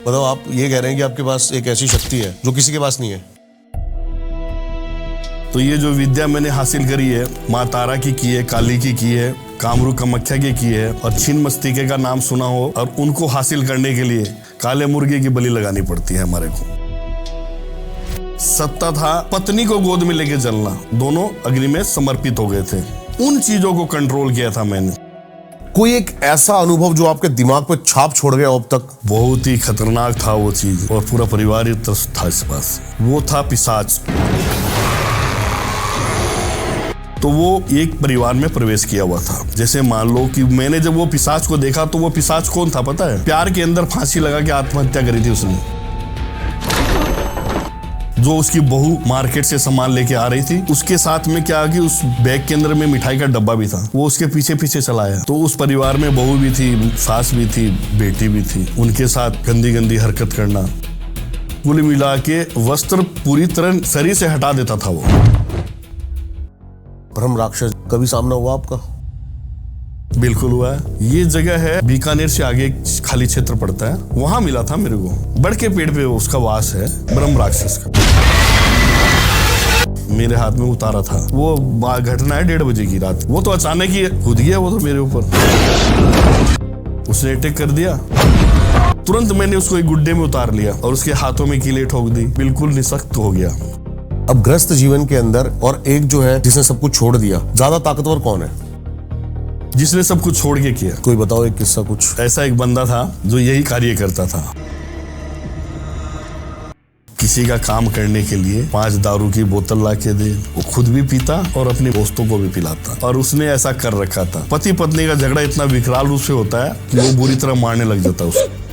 मतलब आप ये कह रहे हैं कि आपके पास एक ऐसी शक्ति है जो किसी के पास नहीं है। तो ये जो विद्या मैंने हासिल करी है, माँ तारा की है, काली की है, कामरू कामाख्या की है, और छिन्न मस्तिके का नाम सुना हो, और उनको हासिल करने के लिए काले मुर्गे की बलि लगानी पड़ती है हमारे को। सत्ता था पत्नी को गोद में लेके चलना, दोनों अग्नि में समर्पित हो गए थे। उन चीजों को कंट्रोल किया था मैंने। कोई एक ऐसा अनुभव जो आपके दिमाग पे छाप छोड़ गया अब तक? बहुत ही खतरनाक था वो चीज, और पूरा परिवार ही त्रस्त था इस पास। वो था पिशाच। तो वो एक परिवार में प्रवेश किया हुआ था। जैसे मान लो कि मैंने जब वो पिशाच को देखा, तो वो पिशाच कौन था पता है? प्यार के अंदर फांसी लगा के आत्महत्या करी थी उसने। जो उसकी बहू मार्केट से सामान लेके आ रही थी, उसके साथ में क्या कि उस बैग के अंदर में मिठाई का डब्बा भी था, वो उसके पीछे पीछे चलाया। तो उस परिवार में बहू भी थी, सास भी थी, बेटी भी थी, उनके साथ गंदी गंदी हरकत करना। कुल मिला के वस्त्र पूरी तरह शरीर से हटा देता था वो। ब्रह्म राक्षस कभी सामना हुआ आपका? बिल्कुल हुआ है। ये जगह है बीकानेर से आगे एक खाली क्षेत्र पड़ता है, वहां मिला था मेरे को। बड़ के पेड़ पे उसका वास है, ब्रह्म राक्षस का। मेरे हाथ में उतारा था। वो घटना है 1:30 बजे की रात। वो तो अचानक ही कूद गया वो तो मेरे ऊपर। उसने अटैक कर दिया। तुरंत मैंने उसको एक गुड्डे में उतार लिया और उसके हाथों में कीले ठोक दी। बिल्कुल निशक्त हो गया। अब ग्रस्त जीवन के अंदर और एक जो है जिसने सब कुछ छोड़ दिया, ज्यादा ताकतवर कौन है? जिसने सब कुछ छोड़ के किया। कोई बताओ एक किस्सा कुछ। ऐसा एक बंदा था जो यही कार्य करता था। किसी का काम करने के लिए 5 दारू की बोतल ला के दे, वो खुद भी पीता और अपने दोस्तों को भी पिलाता। और उसने ऐसा कर रखा था। पति पत्नी का झगड़ा इतना विकराल रूप से होता है कि वो बुरी तरह मारने लग जाता है उसको।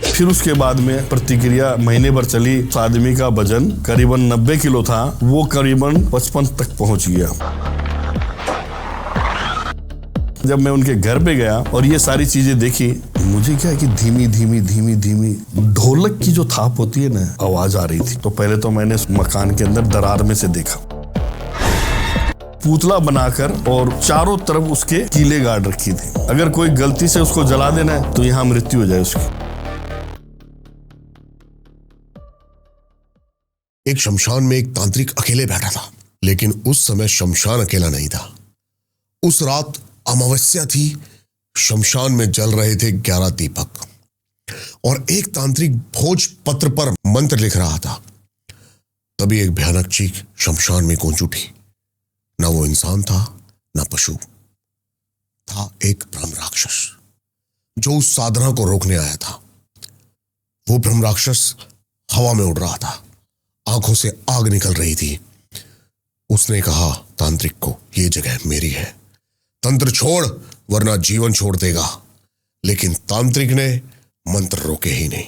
फिर उसके बाद में प्रतिक्रिया महीने भर चली। उस आदमी का वजन करीबन 90 किलो था, वो करीबन 55 तक पहुंच गया। जब मैं उनके घर पे गया और ये सारी चीजें देखी, मुझे क्या है कि धीमी धीमी धीमी धीमी ढोलक की जो थाप होती है ना, आवाज आ रही थी। तो पहले तो मैंने मकान के अंदर दरार में से देखा, पुतला बनाकर और चारों तरफ उसके कीले गाड़ रखी थी। अगर कोई गलती से उसको जला देना है तो यहाँ मृत्यु हो जाए उसकी। एक शमशान में एक तांत्रिक अकेले बैठा था, लेकिन उस समय शमशान अकेला नहीं था। उस रात अमावस्या थी। शमशान में जल रहे थे 11 दीपक और एक तांत्रिक भोज पत्र पर मंत्र लिख रहा था। तभी एक भयानक चीख शमशान में गूंज उठी। ना वो इंसान था, ना पशु था, एक ब्रह्म राक्षस जो उस साधना को रोकने आया था। वो ब्रह्म राक्षस हवा में उड़ रहा था, आंखों से आग निकल रही थी। उसने कहा तांत्रिक को, ये जगह मेरी है, तंत्र छोड़ वरना जीवन छोड़ देगा। लेकिन तांत्रिक ने मंत्र रोके ही नहीं।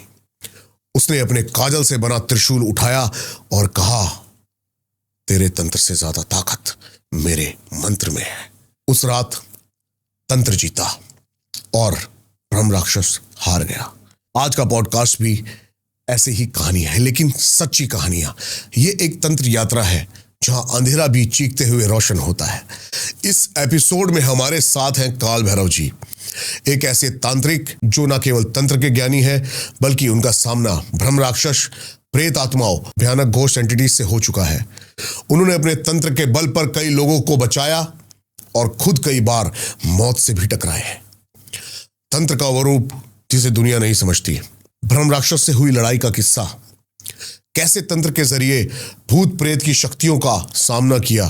उसने अपने काजल से बना त्रिशूल उठाया और कहा, तेरे तंत्र से ज्यादा ताकत मेरे मंत्र में है। उस रात तंत्र जीता और ब्रह्म राक्षस हार गया। आज का पॉडकास्ट भी ऐसी ही कहानी है, लेकिन सच्ची कहानियां। ये एक तंत्र यात्रा है जहां अंधेरा भी चीखते हुए रोशन होता है। इस एपिसोड में हमारे साथ हैं काल भैरव जी, एक ऐसे तांत्रिक जो न केवल तंत्र के ज्ञानी है, बल्कि उनका सामना ब्रह्म राक्षस, प्रेत आत्माओं, भयानक घोस्ट एंटिटीज से हो चुका है। उन्होंने अपने तंत्र के बल पर कई लोगों को बचाया और खुद कई बार मौत से भी टकराए हैं। तंत्र का वो रूप जिसे दुनिया नहीं समझती। ब्रह्म राक्षस से हुई लड़ाई का किस्सा, कैसे तंत्र के जरिए भूत प्रेत की शक्तियों का सामना किया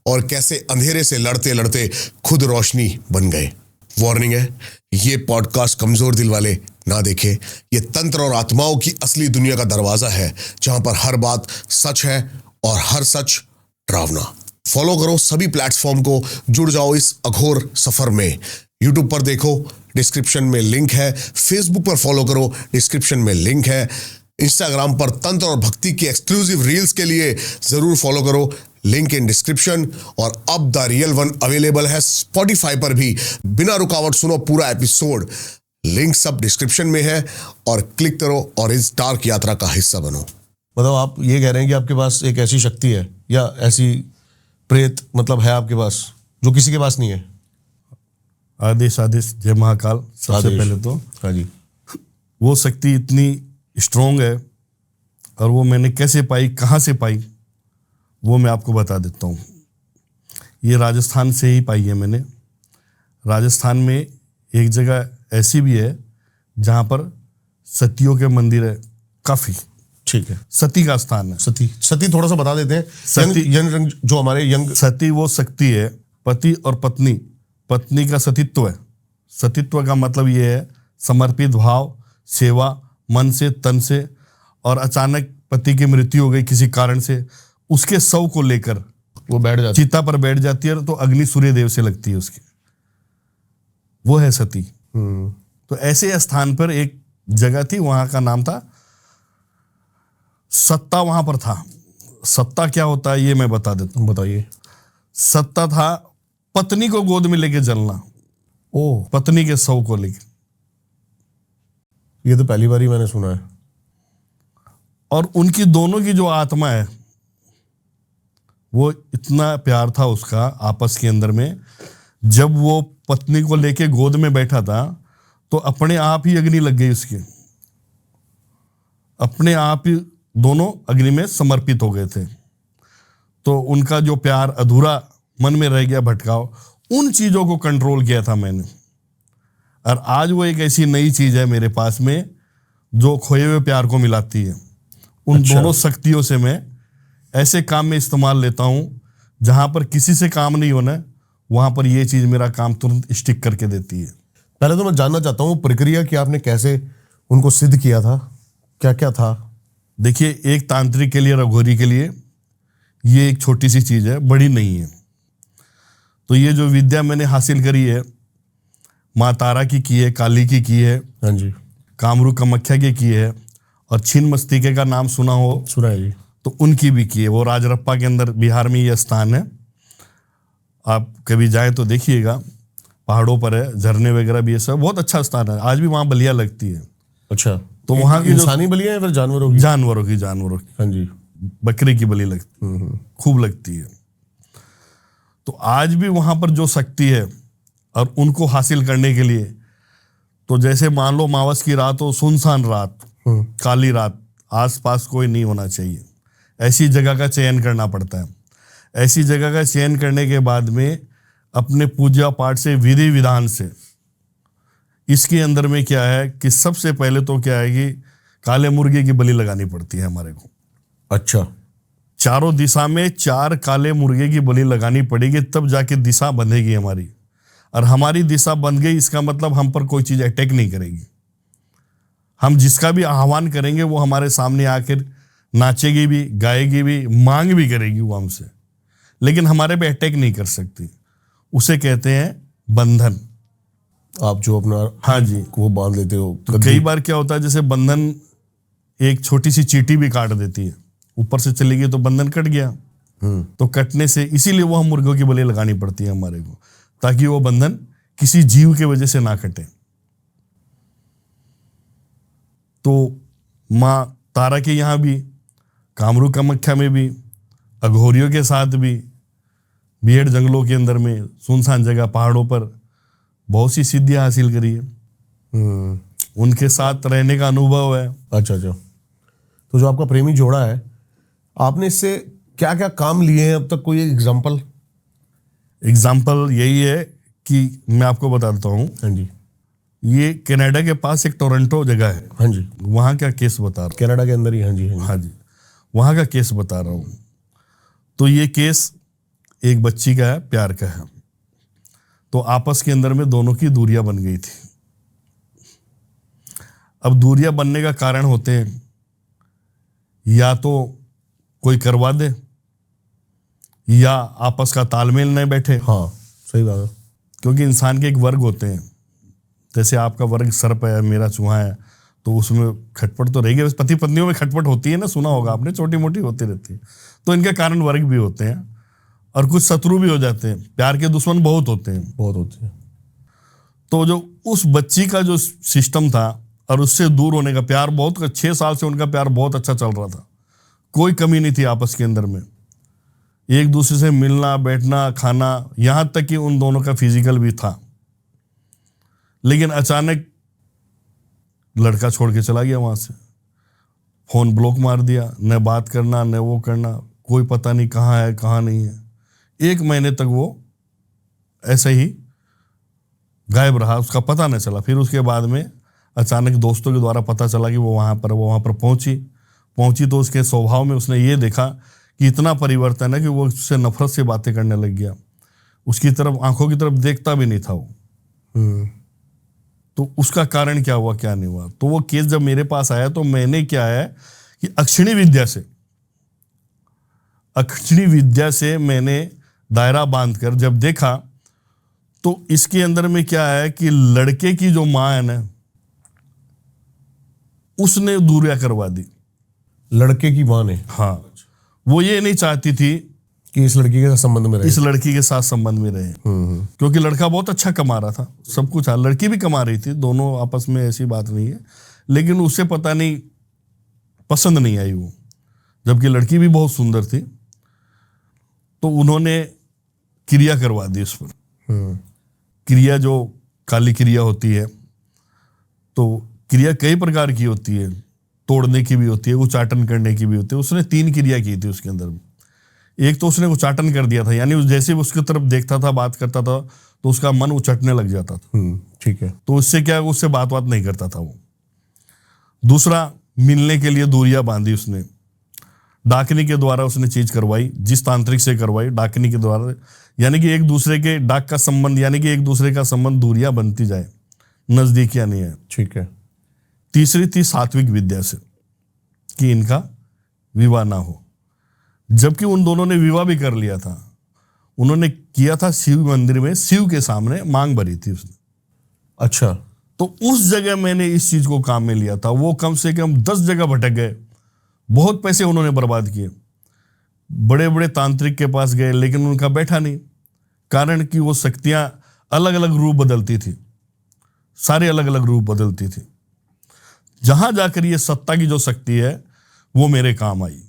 और कैसे अंधेरे से लड़ते लड़ते खुद रोशनी बन गए। वार्निंग है, ये पॉडकास्ट कमजोर दिल वाले ना देखे। ये तंत्र और आत्माओं की असली दुनिया का दरवाजा है, जहां पर हर बात सच है और हर सच डरावना। फॉलो करो सभी प्लेटफॉर्म को, जुड़ जाओ इस अघोर सफर में। यूट्यूब पर देखो, डिस्क्रिप्शन में लिंक है। फेसबुक पर फॉलो करो, डिस्क्रिप्शन में लिंक है। इंस्टाग्राम पर तंत्र और भक्ति की एक्सक्लूसिव रील्स के लिए जरूर फॉलो करो, लिंक इन डिस्क्रिप्शन। और अब द रियल वन अवेलेबल है स्पॉटिफाई पर भी। बिना रुकावट सुनो पूरा एपिसोड, लिंक सब डिस्क्रिप्शन में है। और क्लिक करो और इस डार्क यात्रा का हिस्सा बनो। मतलब आप ये कह रहे हैं कि आपके पास एक ऐसी शक्ति है या ऐसी प्रेत मतलब है आपके पास जो किसी के पास नहीं है? आदेश आदेश जय महाकाल। सबसे पहले तो हाँ जी, वो शक्ति इतनी स्ट्रोंग है, और वो मैंने कैसे पाई, कहाँ से पाई, वो मैं आपको बता देता हूँ। ये राजस्थान से ही पाई है मैंने। राजस्थान में एक जगह ऐसी भी है जहाँ पर सतियों के मंदिर है काफ़ी। ठीक है। सती का स्थान है। सती, सती थोड़ा सा बता देते हैं। सती- यंग रंग जो हमारे यंग, सती वो शक्ति है, पति और पत्नी, पत्नी का सतीत्व है। सतीत्व का मतलब ये है समर्पित भाव, सेवा, मन से, तन से, और अचानक पति की मृत्यु हो गई किसी कारण से, उसके शव को लेकर वो बैठ जाती चिता पर बैठ जाती है, तो अग्नि सूर्य देव से लगती है उसकी, वो है सती। तो ऐसे स्थान पर एक जगह थी, वहां का नाम था सत्ता। वहां पर था सत्ता। क्या होता है ये मैं बता देता हूं। बताइए। सत्ता था पत्नी को गोद में लेके जलना, ओह, पत्नी के शव को लेके। ये तो पहली बार ही मैंने सुना है। और उनकी दोनों की जो आत्मा है, वो इतना प्यार था उसका आपस के अंदर में, जब वो पत्नी को लेके गोद में बैठा था तो अपने आप ही अग्नि लग गई उसकी, अपने आप ही दोनों अग्नि में समर्पित हो गए थे। तो उनका जो प्यार अधूरा मन में रह गया, भटकाव, उन चीजों को कंट्रोल किया था मैंने। और आज वो एक ऐसी नई चीज है मेरे पास में जो खोए हुए प्यार को मिलाती है। उन दोनों शक्तियों से मैं ऐसे काम में इस्तेमाल लेता हूं जहां पर किसी से काम नहीं होना, वहां पर ये चीज मेरा काम तुरंत स्टिक करके देती है। पहले तो मैं जानना चाहता हूँ प्रक्रिया कि आपने कैसे उनको सिद्ध किया था, क्या क्या था? देखिए, एक तांत्रिक के लिए, रघोरी के लिए ये एक छोटी सी चीज है, बड़ी नहीं है। तो ये जो विद्या मैंने हासिल करी है, माँ तारा की है, काली की है, हाँ जी, कामरू कामाख्या की है, और छिन्न मस्तिके का नाम सुना हो, सुना है जी। तो उनकी भी की है। वो राजरप्पा के अंदर बिहार में ये स्थान है। आप कभी जाएं तो देखिएगा, पहाड़ों पर है, झरने वगैरह भी है, सब बहुत अच्छा स्थान है। आज भी वहाँ बलियाँ लगती है। अच्छा, तो वहाँ की जो इंसानी बलियां या फिर जानवरों की? जानवरों की हाँ जी। बकरी की बलि लगती, खूब लगती है। तो आज भी वहां पर जो शक्ति है, और उनको हासिल करने के लिए, तो जैसे मान लो मावस की रात हो, सुनसान रात, काली रात, आसपास कोई नहीं होना चाहिए, ऐसी जगह का चयन करना पड़ता है। ऐसी जगह का चयन करने के बाद में अपने पूजा पाठ से, विधि विधान से, इसके अंदर में क्या है कि सबसे पहले तो क्या है कि काले मुर्गे की बलि लगानी पड़ती है हमारे को। अच्छा, चारों दिशा में 4 काले मुर्गे की बलि लगानी पड़ेगी, तब जाके दिशा बंधेगी हमारी। और हमारी दिशा बंध गई, इसका मतलब हम पर कोई चीज अटैक नहीं करेगी। हम जिसका भी आह्वान करेंगे वो हमारे सामने आकर नाचेगी भी, गाएगी भी, मांग भी करेगी वो हमसे, लेकिन हमारे पे अटैक नहीं कर सकती। उसे कहते हैं बंधन। आप जो अपना, हाँ जी, वो बांध लेते हो। तो कई बार क्या होता है, जैसे बंधन एक छोटी सी चींटी भी काट देती है, ऊपर से चली गई तो बंधन कट गया। तो कटने से, इसीलिए वो हम मुर्गों की बलि लगानी पड़ती है हमारे को, ताकि वो बंधन किसी जीव के वजह से ना कटे। तो माँ तारा के यहाँ भी, कामरू कामाख्या में भी, अघोरियों के साथ भी, बीहड़ जंगलों के अंदर में, सुनसान जगह, पहाड़ों पर बहुत सी सिद्धियां हासिल करी है। उनके साथ रहने का अनुभव है। अच्छा अच्छा। तो जो आपका प्रेमी जोड़ा है, आपने इससे क्या क्या काम लिए हैं अब तक? कोई एग्जाम्पल? एग्जाम्पल यही है कि मैं आपको बता देता हूँ। हाँ जी। ये कनाडा के पास एक टोरंटो जगह है। हाँ जी। वहाँ का केस बता रहा हूँ। कनाडा के अंदर ही? हाँ जी, हाँ जी। हाँ जी, वहाँ का केस बता रहा हूँ। तो ये केस एक बच्ची का है, प्यार का है। तो आपस के अंदर में दोनों की दूरियां बन गई थी। अब दूरियां बनने का कारण होते हैं, या तो कोई करवा दे, या आपस का तालमेल नहीं बैठे। हाँ, सही बात है। क्योंकि इंसान के एक वर्ग होते हैं, जैसे आपका वर्ग सर्प है, मेरा चूहा है, तो उसमें खटपट तो रहेगी। पति पत्नियों में खटपट होती है ना, सुना होगा आपने, छोटी मोटी होती रहती है। तो इनके कारण वर्ग भी होते हैं, और कुछ शत्रु भी हो जाते हैं। प्यार के दुश्मन बहुत होते हैं, बहुत होते हैं। तो जो उस बच्ची का जो सिस्टम था, और उससे दूर होने का, प्यार बहुत, 6 साल से उनका प्यार बहुत अच्छा चल रहा था, कोई कमी नहीं थी आपस के अंदर में, एक दूसरे से मिलना, बैठना, खाना, यहां तक कि उन दोनों का फिजिकल भी था। लेकिन अचानक लड़का छोड़ के चला गया वहां से। फोन ब्लॉक मार दिया, न बात करना न वो करना, कोई पता नहीं कहाँ है कहाँ नहीं है। 1 महीने तक वो ऐसे ही गायब रहा, उसका पता नहीं चला। फिर उसके बाद में अचानक दोस्तों के द्वारा पता चला कि वो वहाँ पर पहुंची तो उसके स्वभाव में उसने ये देखा कि इतना परिवर्तन है कि वो उससे नफरत से बातें करने लग गया, उसकी तरफ आंखों की तरफ देखता भी नहीं था वो। तो उसका कारण क्या हुआ क्या नहीं हुआ, तो वो केस जब मेरे पास आया तो मैंने क्या है कि अक्षिणी विद्या से मैंने दायरा बांधकर जब देखा तो इसके अंदर में क्या है कि लड़के की जो मां है ना, उसने दूरियां करवा दी। लड़के की मां ने? हाँ, वो ये नहीं चाहती थी कि इस लड़की के साथ संबंध में रहे, इस लड़की के साथ संबंध में रहे, क्योंकि लड़का बहुत अच्छा कमा रहा था, सब कुछ। लड़की भी कमा रही थी, दोनों आपस में, ऐसी बात नहीं है, लेकिन उसे पता नहीं पसंद नहीं आई वो, जबकि लड़की भी बहुत सुंदर थी। तो उन्होंने क्रिया करवा दी उस पर। क्रिया जो काली क्रिया होती है, तो क्रिया कई प्रकार की होती है, तोड़ने की भी होती है, उच्चाटन करने की भी होती है। उसने 3 क्रिया की थी उसके अंदर। एक तो उसने उच्चाटन कर दिया था, यानी जैसे उसकी तरफ देखता था, बात करता था, तो उसका मन उचटने लग जाता था। ठीक है। तो उससे क्या, उससे बात नहीं करता था वो। दूसरा, मिलने के लिए दूरियां बांधी उसने, डाकनी के द्वारा उसने चीज करवाई, जिस तांत्रिक से करवाई डाकनी के द्वारा, यानी कि एक दूसरे के डाक का संबंध, यानी कि एक दूसरे का संबंध दूरियां बनती जाए, नजदीकियां नहीं है। ठीक है। तीसरी थी सात्विक विद्या से, कि इनका विवाह ना हो, जबकि उन दोनों ने विवाह भी कर लिया था। उन्होंने किया था शिव मंदिर में, शिव के सामने मांग भरी थी उसने। अच्छा। तो उस जगह मैंने इस चीज को काम में लिया था। वो कम से कम 10 जगह भटक गए, बहुत पैसे उन्होंने बर्बाद किए, बड़े बड़े तांत्रिक के पास गए, लेकिन उनका बैठा नहीं, कारण कि वो शक्तियां अलग अलग रूप बदलती थी, सारे अलग अलग रूप बदलती थी। जहां जाकर ये सत्ता की जो शक्ति है वो मेरे काम आई,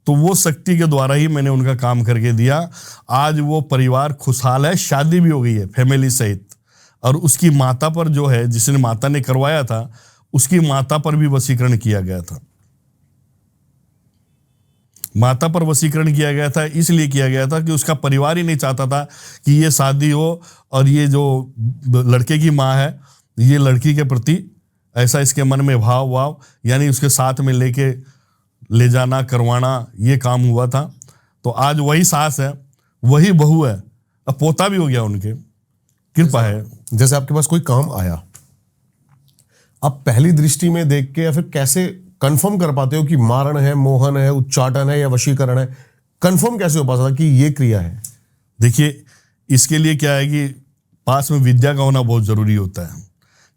तो वो शक्ति के द्वारा ही मैंने उनका काम करके दिया। आज वो परिवार खुशहाल है, शादी भी हो गई है फैमिली सहित, और उसकी माता पर जो है, जिसने माता ने करवाया था, उसकी माता पर भी वशीकरण किया गया था। माता पर वशीकरण किया गया था, इसलिए किया गया था कि उसका परिवार ही नहीं चाहता था कि ये शादी हो, और ये जो लड़के की माँ है, ये लड़की के प्रति ऐसा इसके मन में भाव, यानी उसके साथ में लेके ले जाना, करवाना, ये काम हुआ था। तो आज वही सास है, वही बहू है, अब पोता भी हो गया, उनके कृपा है। जैसे आपके पास कोई काम आया, आप पहली दृष्टि में देख के या फिर कैसे कंफर्म कर पाते हो कि मारण है, मोहन है, उच्चाटन है या वशीकरण है? कंफर्म कैसे हो पाता कि ये क्रिया है? देखिए, इसके लिए क्या है कि पास में विद्या का होना बहुत जरूरी होता है।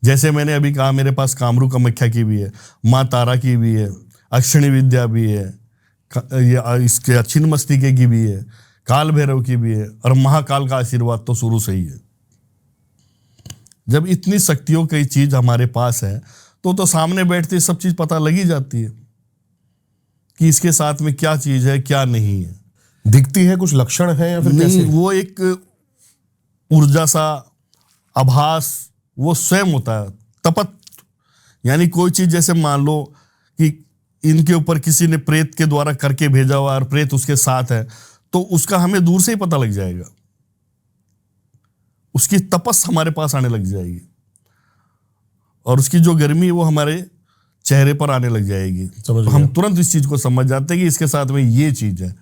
जैसे मैंने अभी कहा, मेरे पास कामरू कामाख्या की भी है, माँ तारा की भी है, अक्षिणी विद्या भी है, ये इसके छिन्नमस्तिके की भी है, काल भैरव की भी है, और महाकाल का आशीर्वाद तो शुरू से ही है। जब इतनी शक्तियों की चीज हमारे पास है तो सामने बैठते सब चीज पता लगी जाती है कि इसके साथ में क्या चीज है, क्या नहीं है। दिखती है, कुछ लक्षण है या फिर नहीं, कैसे? वो एक ऊर्जा सा आभास वो स्वयं होता है, तपत। यानी कोई चीज, जैसे मान लो कि इनके ऊपर किसी ने प्रेत के द्वारा करके भेजा हुआ और प्रेत उसके साथ है, तो उसका हमें दूर से ही पता लग जाएगा, उसकी तपस हमारे पास आने लग जाएगी, और उसकी जो गर्मी है वो हमारे चेहरे पर आने लग जाएगी। तो हम तुरंत इस चीज को समझ जाते हैं कि इसके साथ में ये चीज है,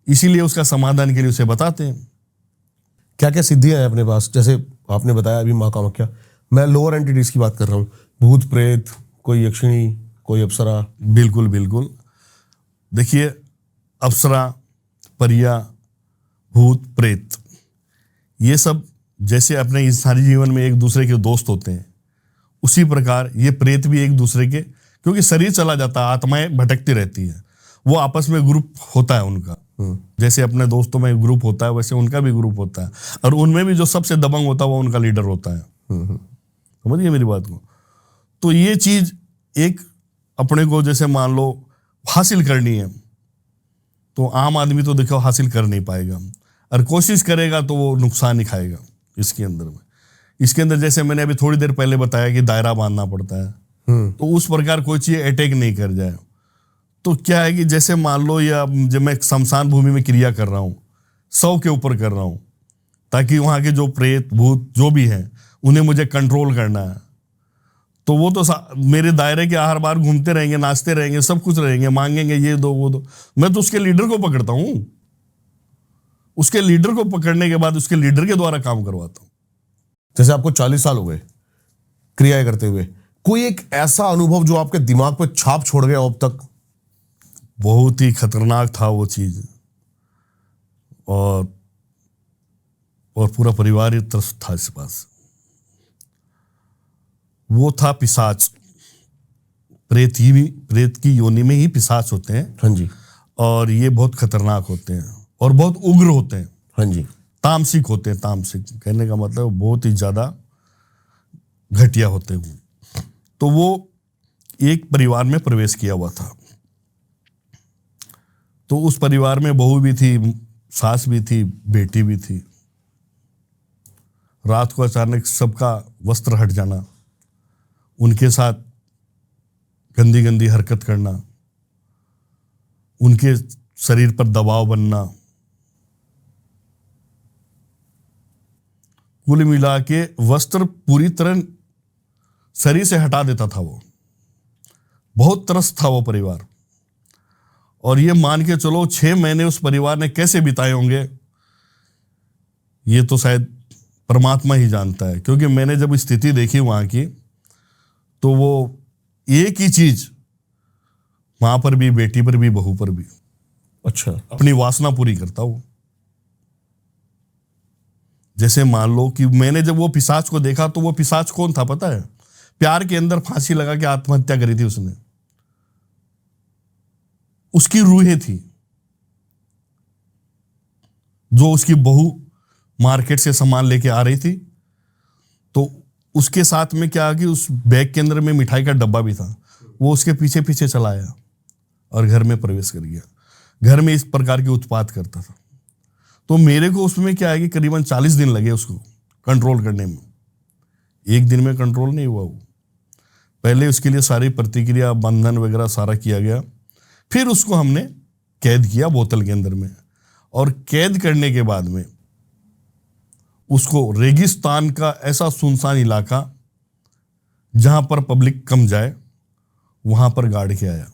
इसीलिए उसका समाधान के लिए उसे बताते हैं। क्या क्या सिद्धियां हैं अपने पास? जैसे आपने बताया अभी माँ कामाख्या, मैं लोअर एंटिटीज की बात कर रहा हूँ, भूत प्रेत, कोई यक्षिणी, कोई अप्सरा। बिल्कुल बिल्कुल। देखिए, अप्सरा, परिया, भूत, प्रेत, ये सब जैसे अपने इंसानी जीवन में एक दूसरे के दोस्त होते हैं, उसी प्रकार ये प्रेत भी एक दूसरे के, क्योंकि शरीर चला जाता है, आत्माएं भटकती रहती है, वो आपस में ग्रुप होता है उनका। जैसे अपने दोस्तों में ग्रुप होता है, वैसे उनका भी ग्रुप होता है, और उनमें भी जो सबसे दबंग होता है वो उनका लीडर होता है। समझिए मेरी बात को। तो ये चीज एक अपने को, जैसे मान लो हासिल करनी है, तो आम आदमी तो देखो हासिल कर नहीं पाएगा, और कोशिश करेगा तो वो नुकसान ही खाएगा इसके अंदर में। इसके अंदर जैसे मैंने अभी थोड़ी देर पहले बताया कि दायरा बांधना पड़ता है, तो उस प्रकार कोई चीज अटैक नहीं कर जाए। तो क्या है कि जैसे मान लो या जब मैं शमशान भूमि में क्रिया कर रहा हूँ, 100 के ऊपर कर रहा हूँ, ताकि वहाँ के जो प्रेत भूत जो भी हैं उन्हें मुझे कंट्रोल करना है, तो वो तो मेरे दायरे के हर बार घूमते रहेंगे, नाचते रहेंगे, सब कुछ रहेंगे, मांगेंगे ये दो वो दो। मैं तो उसके लीडर को पकड़ता हूँ, उसके लीडर को पकड़ने के बाद उसके लीडर के द्वारा काम करवाता हूँ। जैसे आपको 40 साल हो गए क्रियाएं करते हुए, कोई एक ऐसा अनुभव जो आपके दिमाग पे छाप छोड़ गया अब तक? बहुत ही खतरनाक था वो चीज, और पूरा परिवार एक तरफ था इस पास। वो था पिशाच। प्रेत की योनि में ही पिशाच होते हैं। हाँ जी। और ये बहुत खतरनाक होते हैं और बहुत उग्र होते हैं। हाँ जी। तामसिक होते हैं। तामसिक कहने का मतलब बहुत ही ज्यादा घटिया होते हैं। तो वो एक परिवार में प्रवेश किया हुआ था। तो उस परिवार में बहू भी थी, सास भी थी, बेटी भी थी। रात को अचानक सबका वस्त्र हट जाना, उनके साथ गंदी गंदी हरकत करना, उनके शरीर पर दबाव बनना, कुल मिला के वस्त्र पूरी तरह शरीर से हटा देता था वो। बहुत त्रस्त था वो परिवार। और ये मान के चलो 6 महीने उस परिवार ने कैसे बिताए होंगे, ये तो शायद परमात्मा ही जानता है। क्योंकि मैंने जब स्थिति देखी वहां की, तो वो एक ही चीज मां पर भी, बेटी पर भी, बहू पर भी, अच्छा, अपनी वासना पूरी करता वो। जैसे मान लो कि मैंने जब वो पिशाच को देखा, तो वो पिशाच कौन था पता है? प्यार के अंदर फांसी लगा के आत्महत्या करी थी उसने। उसकी रूहें थी, जो उसकी बहू मार्केट से सामान लेके आ रही थी, तो उसके साथ में क्या कि उस बैग के अंदर में मिठाई का डब्बा भी था। वो उसके पीछे पीछे चला आया और घर में प्रवेश कर गया। घर में इस प्रकार के उत्पात करता था। तो मेरे को उसमें क्या है कि करीबन 40 दिन लगे उसको कंट्रोल करने में। एक दिन में कंट्रोल नहीं हुआ वो। पहले उसके लिए सारी प्रतिक्रिया, बंधन वगैरह सारा किया गया। फिर उसको हमने कैद किया बोतल के अंदर में। और कैद करने के बाद में उसको रेगिस्तान का ऐसा सुनसान इलाका, जहां पर पब्लिक कम जाए, वहां पर गाड़ के आया।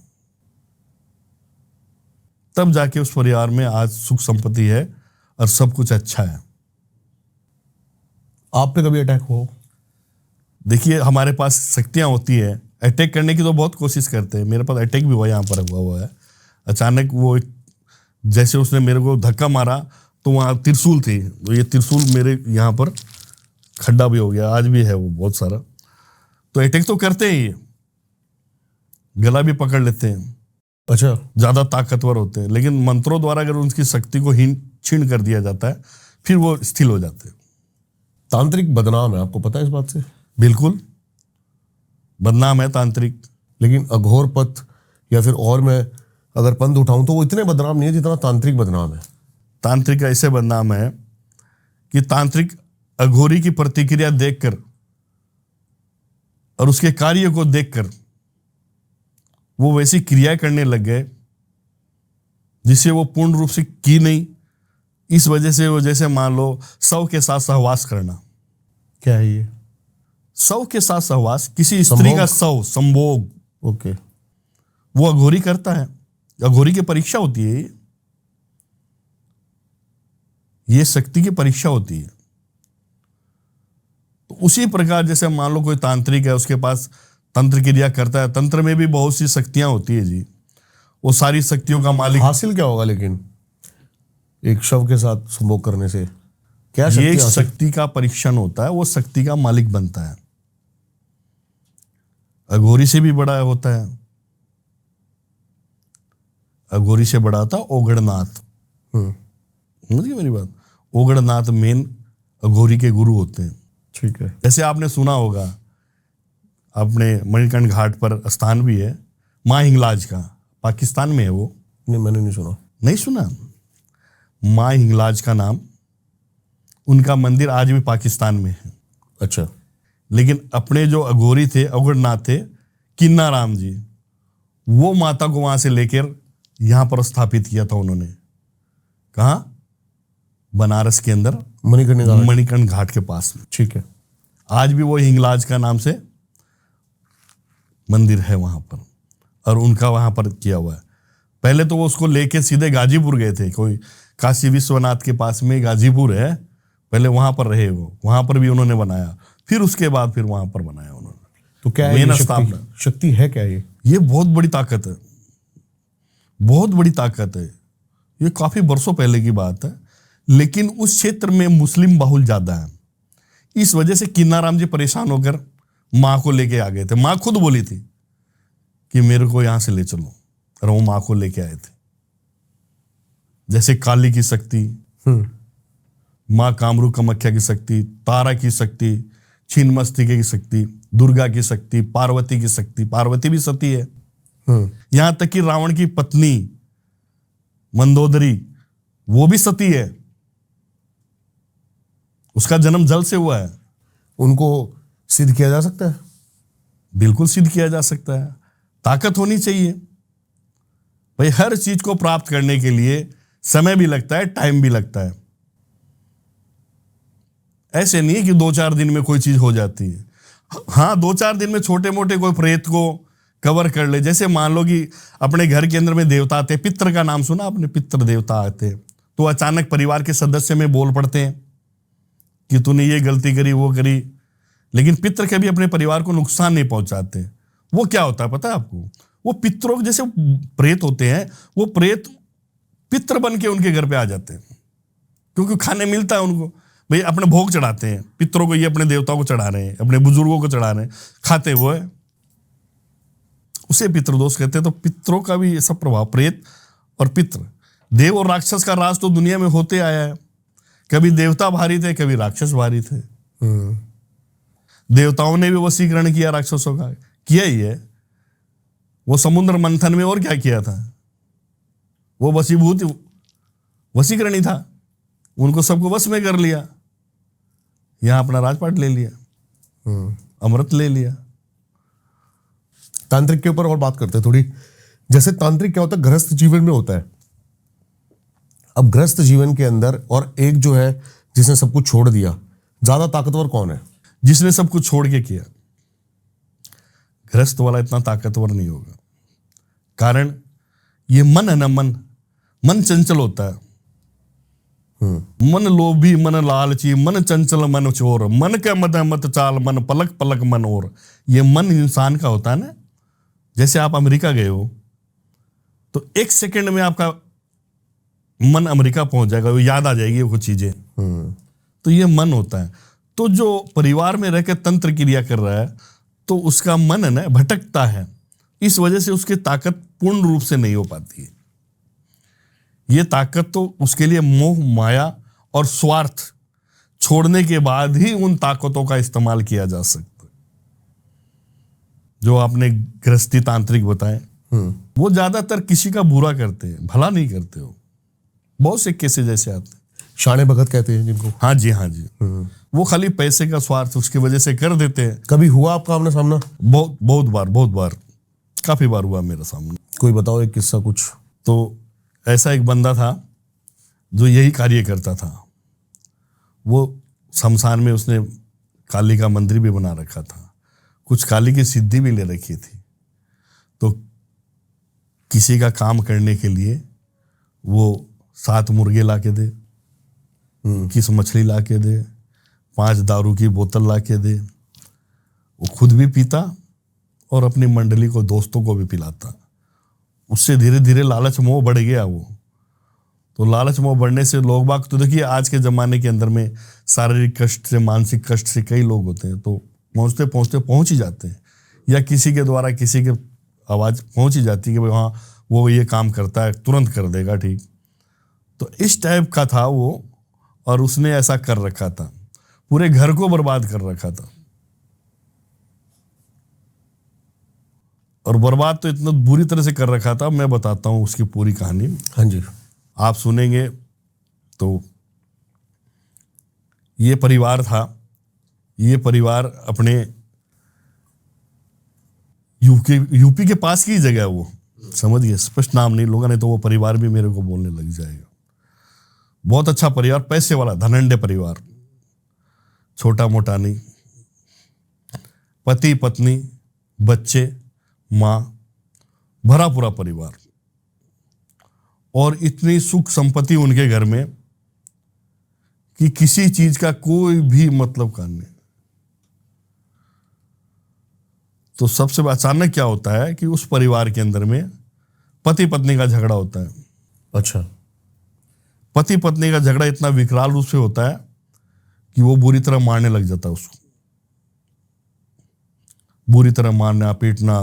तब जाके उस परिवार में आज सुख संपत्ति है और सब कुछ अच्छा है। आप पे कभी अटैक हो? देखिए, हमारे पास शक्तियां होती है, अटैक करने की तो बहुत कोशिश करते हैं। मेरे पास अटैक भी हुआ, यहाँ पर हुआ है। अचानक वो जैसे उसने मेरे को धक्का मारा, तो वहाँ त्रिशूल थी, तो ये त्रिशूल मेरे यहाँ पर खड्डा भी हो गया, आज भी है वो बहुत सारा। तो अटैक तो करते हैं, ये गला भी पकड़ लेते हैं। अच्छा, ज्यादा ताकतवर होते हैं, लेकिन मंत्रों द्वारा अगर उनकी शक्ति को छीन कर दिया जाता है, फिर वो स्थिर हो जाते हैं। तांत्रिक बदनाम है, आपको पता है इस बात से? बिल्कुल बदनाम है तांत्रिक। लेकिन अघोर पथ या फिर और मैं अगर पंथ उठाऊं, तो वो इतने बदनाम नहीं है जितना तांत्रिक बदनाम है। तांत्रिक ऐसे बदनाम है कि तांत्रिक अघोरी की प्रतिक्रिया देखकर और उसके कार्य को देखकर वो वैसी क्रियाएं करने लग गए जिसे वो पूर्ण रूप से की नहीं। इस वजह से वो, जैसे मान लो 100 के साथ सहवास करना। क्या है ये? 100 के साथ सहवास, किसी स्त्री का 100 संभोग, ओके, वो अघोरी करता है। अघोरी की परीक्षा होती है, ये शक्ति की परीक्षा होती है। तो उसी प्रकार जैसे मान लो कोई तांत्रिक है, उसके पास तंत्र क्रिया करता है। तंत्र में भी बहुत सी शक्तियां होती है जी। वो सारी शक्तियों का मालिक। हासिल क्या होगा लेकिन एक शव के साथ संभोग करने से? क्या ये शक्ति शक्ति का परीक्षण होता है, वो शक्ति का मालिक बनता है। अघोरी से भी बड़ा होता है। अघोरी से बड़ा था ओगड़नाथ। समझिए मेरी बात। ओगड़नाथ मेन अघोरी के गुरु होते हैं। ठीक है। जैसे आपने सुना होगा, अपने मणिकर्ण घाट पर स्थान भी है मां हिंगलाज का, पाकिस्तान में है वो। नहीं, मैंने नहीं सुना। नहीं सुना? मां हिंगलाज का नाम, उनका मंदिर आज भी पाकिस्तान में है। अच्छा। लेकिन अपने जो अघोरी थे, अघोरनाथ थे, किन्नाराम जी, वो माता को वहां से लेकर यहां पर स्थापित किया था उन्होंने। कहाँ? बनारस के अंदर मणिकर्ण घाट के पास में। ठीक है। आज भी वो हिंगलाज का नाम से मंदिर है वहां पर, और उनका वहां पर किया हुआ है। पहले तो वो उसको लेके सीधे गाजीपुर गए थे, कोई काशी विश्वनाथ के पास में गाजीपुर है, पहले वहां पर रहे वो, वहां पर भी उन्होंने बनाया, फिर उसके बाद फिर वहां पर बनाया उन्होंने। तो क्या है शक्ति है क्या ये बहुत बड़ी ताकत है, बहुत बड़ी ताकत है। ये काफी वर्षों पहले की बात है, लेकिन उस क्षेत्र में मुस्लिम बाहुल ज्यादा है। इस वजह से किन्नाराम जी परेशान होकर माँ को लेके आ गए थे। माँ खुद बोली थी कि मेरे को यहां से ले चलो, और वो माँ को लेके आए थे। जैसे काली की शक्ति, माँ कामरू कामाख्या की शक्ति, तारा की शक्ति, छिन्नमस्तिके की शक्ति, दुर्गा की शक्ति, पार्वती की शक्ति। पार्वती भी सती है। यहां तक कि रावण की पत्नी मंदोदरी, वो भी सती है। उसका जन्म जल से हुआ है। उनको सिद्ध किया जा सकता है? बिल्कुल सिद्ध किया जा सकता है। ताकत होनी चाहिए भाई। हर चीज को प्राप्त करने के लिए समय भी लगता है, टाइम भी लगता है। ऐसे नहीं है कि 2-4 दिन में कोई चीज हो जाती है। हाँ, 2-4 दिन में छोटे मोटे कोई प्रेत को कवर कर ले। जैसे मान लो कि अपने घर के अंदर में देवता आते, पितृ का नाम सुना आपने? पितृ देवता आते तो अचानक परिवार के सदस्य में बोल पड़ते हैं कि तूने ये गलती करी, वो करी। लेकिन पितृ कभी अपने परिवार को नुकसान नहीं पहुंचाते। वो क्या होता है पता है आपको? वो पितरों जैसे प्रेत होते हैं, वो प्रेत पितृ बन के उनके घर पे आ जाते हैं, क्योंकि खाने मिलता है उनको। भाई अपने भोग चढ़ाते हैं पितरों को, ये अपने देवताओं को चढ़ा रहे हैं, अपने बुजुर्गों को चढ़ा रहे हैं, खाते हुए, उसे पितृदोष कहते हैं। तो पितरों का भी ऐसा प्रभाव, प्रेत और पितृ, देव और राक्षस का राज तो दुनिया में होते आया है। कभी देवता भारी थे, कभी राक्षस भारी थे। देवताओं ने भी वशीकरण किया राक्षसों का, किया ही है। वो समुद्र मंथन में और क्या किया था? वो वशीकरण ही था। उनको सबको वश में कर लिया, यहां अपना राजपाट ले लिया, अमृत ले लिया। तांत्रिक के ऊपर और बात करते हैं थोड़ी। जैसे तांत्रिक क्या होता है, गृहस्थ जीवन में होता है। अब गृहस्थ जीवन के अंदर और एक जो है जिसने सब कुछ छोड़ दिया, ज्यादा ताकतवर कौन है? जिसने सब कुछ छोड़ के किया। गृहस्थ वाला इतना ताकतवर नहीं होगा, कारण ये मन है ना, मन चंचल होता है। मन लोभी, मन लालची, मन चंचल, मन चोर, मन का मत चाल, मन पलक पलक मन और। ये मन इंसान का होता है ना। जैसे आप अमेरिका गए हो तो 1 सेकंड में आपका मन अमेरिका पहुंच जाएगा, वो याद आ जाएगी वो चीजें। तो ये मन होता है। तो जो परिवार में रहकर तंत्र क्रिया कर रहा है, तो उसका मन है ना भटकता है। इस वजह से उसकी ताकत पूर्ण रूप से नहीं हो पाती है। ये ताकत तो उसके लिए मोह, माया और स्वार्थ छोड़ने के बाद ही उन ताकतों का इस्तेमाल किया जा सकता है। जो आपने गृहस्थी तांत्रिक बताए, वो ज्यादातर किसी का बुरा करते हैं, भला नहीं करते हो। बहुत से केसेस जैसे आते हैं, शाणे भगत कहते हैं जिनको। हाँ जी, हाँ जी। वो खाली पैसे का स्वार्थ उसकी वजह से कर देते हैं। कभी हुआ आपका आमने सामना? बहुत बार, काफी बार हुआ मेरे सामने। कोई बताओ एक किस्सा कुछ। तो ऐसा एक बंदा था जो यही कार्य करता था। वो शमशान में उसने काली का मंदिर भी बना रखा था, कुछ काली की सिद्धि भी ले रखी थी। तो किसी का काम करने के लिए वो 7 मुर्गे ला के दे, किस मछली ला के दे, 5 दारू की बोतल ला के दे। वो खुद भी पीता और अपनी मंडली को, दोस्तों को भी पिलाता। उससे धीरे धीरे लालच मोह बढ़ गया वो। तो लालच मोह बढ़ने से लोग बाग, तो देखिए आज के ज़माने के अंदर में शारीरिक कष्ट से, मानसिक कष्ट से कई लोग होते हैं, तो पहुँचते पहुँचते पहुँच ही जाते हैं, या किसी के द्वारा किसी के आवाज़ पहुँच ही जाती है कि भाई हाँ वो ये काम करता है, तुरंत कर देगा ठीक। तो इस टाइप का था वो, और उसने ऐसा कर रखा था, पूरे घर को बर्बाद कर रखा था। और बर्बाद तो इतना बुरी तरह से कर रखा था, मैं बताता हूँ उसकी पूरी कहानी। हाँ जी। आप सुनेंगे तो ये परिवार था, ये परिवार अपने यूपी के पास की जगह है, वो समझ गए, स्पष्ट नाम नहीं लूंगा नहीं तो वो परिवार भी मेरे को बोलने लग जाएगा। बहुत अच्छा परिवार, पैसे वाला धनंडे परिवार, छोटा मोटा नहीं, पति पत्नी बच्चे माँ, भरा पूरा परिवार, और इतनी सुख संपत्ति उनके घर में कि किसी चीज का कोई भी मतलब का नहीं। तो सबसे अचानक क्या होता है कि उस परिवार के अंदर में पति पत्नी का झगड़ा होता है। अच्छा। पति पत्नी का झगड़ा इतना विकराल रूप से होता है कि वो बुरी तरह मारने लग जाता है उसको, बुरी तरह मारना पीटना।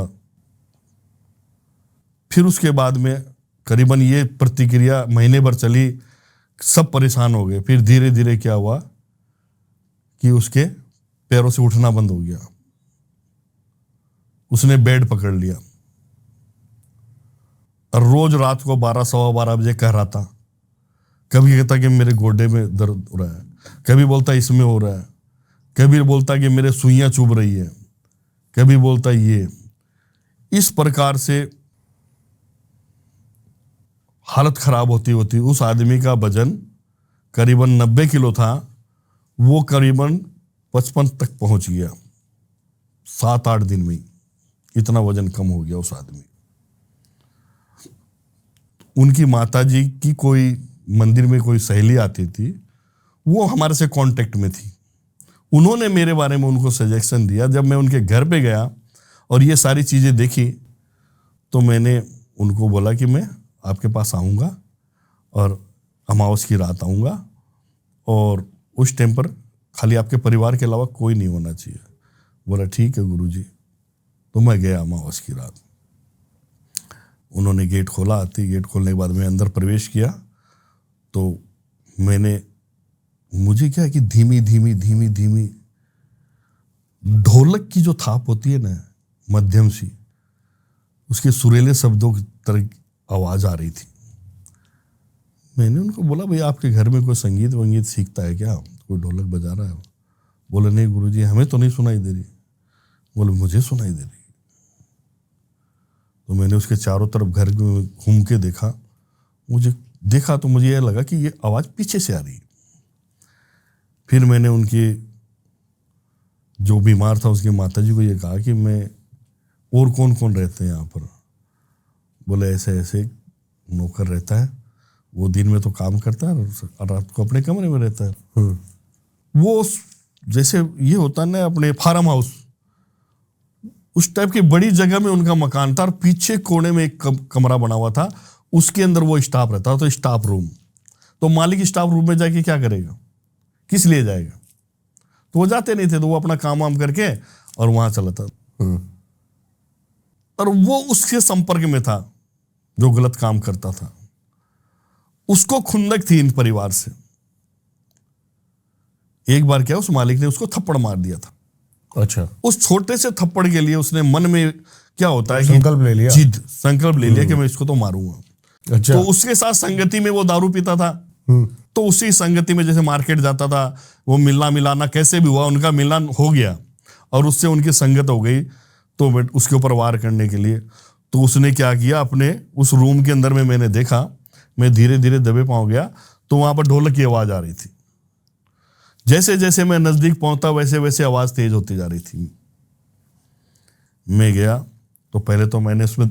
फिर उसके बाद में करीबन ये प्रतिक्रिया महीने भर चली, सब परेशान हो गए। फिर धीरे धीरे क्या हुआ कि उसके पैरों से उठना बंद हो गया, उसने बेड पकड़ लिया और रोज रात को 12 सवा 12 बजे कह रहा था। कभी कहता कि मेरे गोडे में दर्द हो रहा है, कभी बोलता इसमें हो रहा है, कभी बोलता कि मेरे सुइयां चुभ रही है, कभी बोलता ये। इस प्रकार से हालत खराब होती होती उस आदमी का वजन करीबन 90 किलो था, वो करीबन 55 तक पहुंच गया 7-8 दिन में। इतना वजन कम हो गया उस आदमी। उनकी माताजी की कोई मंदिर में कोई सहेली आती थी, वो हमारे से कांटेक्ट में थी। उन्होंने मेरे बारे में उनको सजेशन दिया। जब मैं उनके घर पे गया और ये सारी चीज़ें देखी तो मैंने उनको बोला कि मैं आपके पास आऊँगा और अमावस की रात आऊँगा, और उस टाइम पर खाली आपके परिवार के अलावा कोई नहीं होना चाहिए। बोला ठीक है गुरुजी। तो मैं गया अमावस की रात। उन्होंने गेट खोला, आती गेट खोलने के बाद मैं अंदर प्रवेश किया तो मुझे क्या कि धीमी धीमी धीमी धीमी ढोलक की जो थाप होती है ना, मध्यम सी, उसके सुरीले शब्दों की तरह आवाज आ रही थी। मैंने उनको बोला भाई आपके घर में कोई संगीत वंगीत सीखता है क्या, कोई ढोलक बजा रहा है? बोले नहीं गुरुजी, हमें तो नहीं सुनाई दे रही। बोले मुझे सुनाई दे रही। तो मैंने उसके चारों तरफ घर में घूम के देखा, तो मुझे यह लगा कि ये आवाज पीछे से आ रही है। फिर मैंने उनके जो बीमार था उसकी माताजी को ये कहा कि मैं और कौन कौन रहते हैं यहाँ पर? बोले ऐसे ऐसे नौकर रहता है, वो दिन में तो काम करता है और रात को अपने कमरे में रहता है। वो जैसे ये होता है ना अपने फार्म हाउस, उस टाइप की बड़ी जगह में उनका मकान था और पीछे कोने में एक कमरा बना हुआ था, उसके अंदर वो स्टाफ रहता था। तो स्टाफ रूम, तो मालिक स्टाफ रूम में जाके क्या करेगा, किस लिए जाएगा? तो वो जाते नहीं थे, तो वो अपना काम वाम करके और वहां चला था। और वो उसके संपर्क में था जो गलत काम करता था। उसको खुंदक थी इन परिवार से। एक बार क्या उस मालिक ने उसको थप्पड़ मार दिया था। अच्छा। उस छोटे से थप्पड़ के लिए उसने मन में क्या होता है संकल्प ले लिया, संकल्प ले लिया कि मैं इसको तो मारूंगा। अच्छा। तो उसके साथ संगति में वो दारू पीता था, तो उसी संगति में जैसे मार्केट जाता था, वो मिलना मिलाना कैसे भी हुआ, उनका मिलन हो गया और उससे उनकी संगत हो गई। तो उसके ऊपर वार करने के लिए तो उसने क्या किया, अपने उस रूम के अंदर में मैंने देखा, मैं धीरे धीरे दबे पाँव गया तो वहां पर ढोलक की आवाज आ रही थी। जैसे जैसे मैं नजदीक पहुंचता वैसे वैसे आवाज तेज होती जा रही थी। मैं गया तो पहले तो मैंने उसमें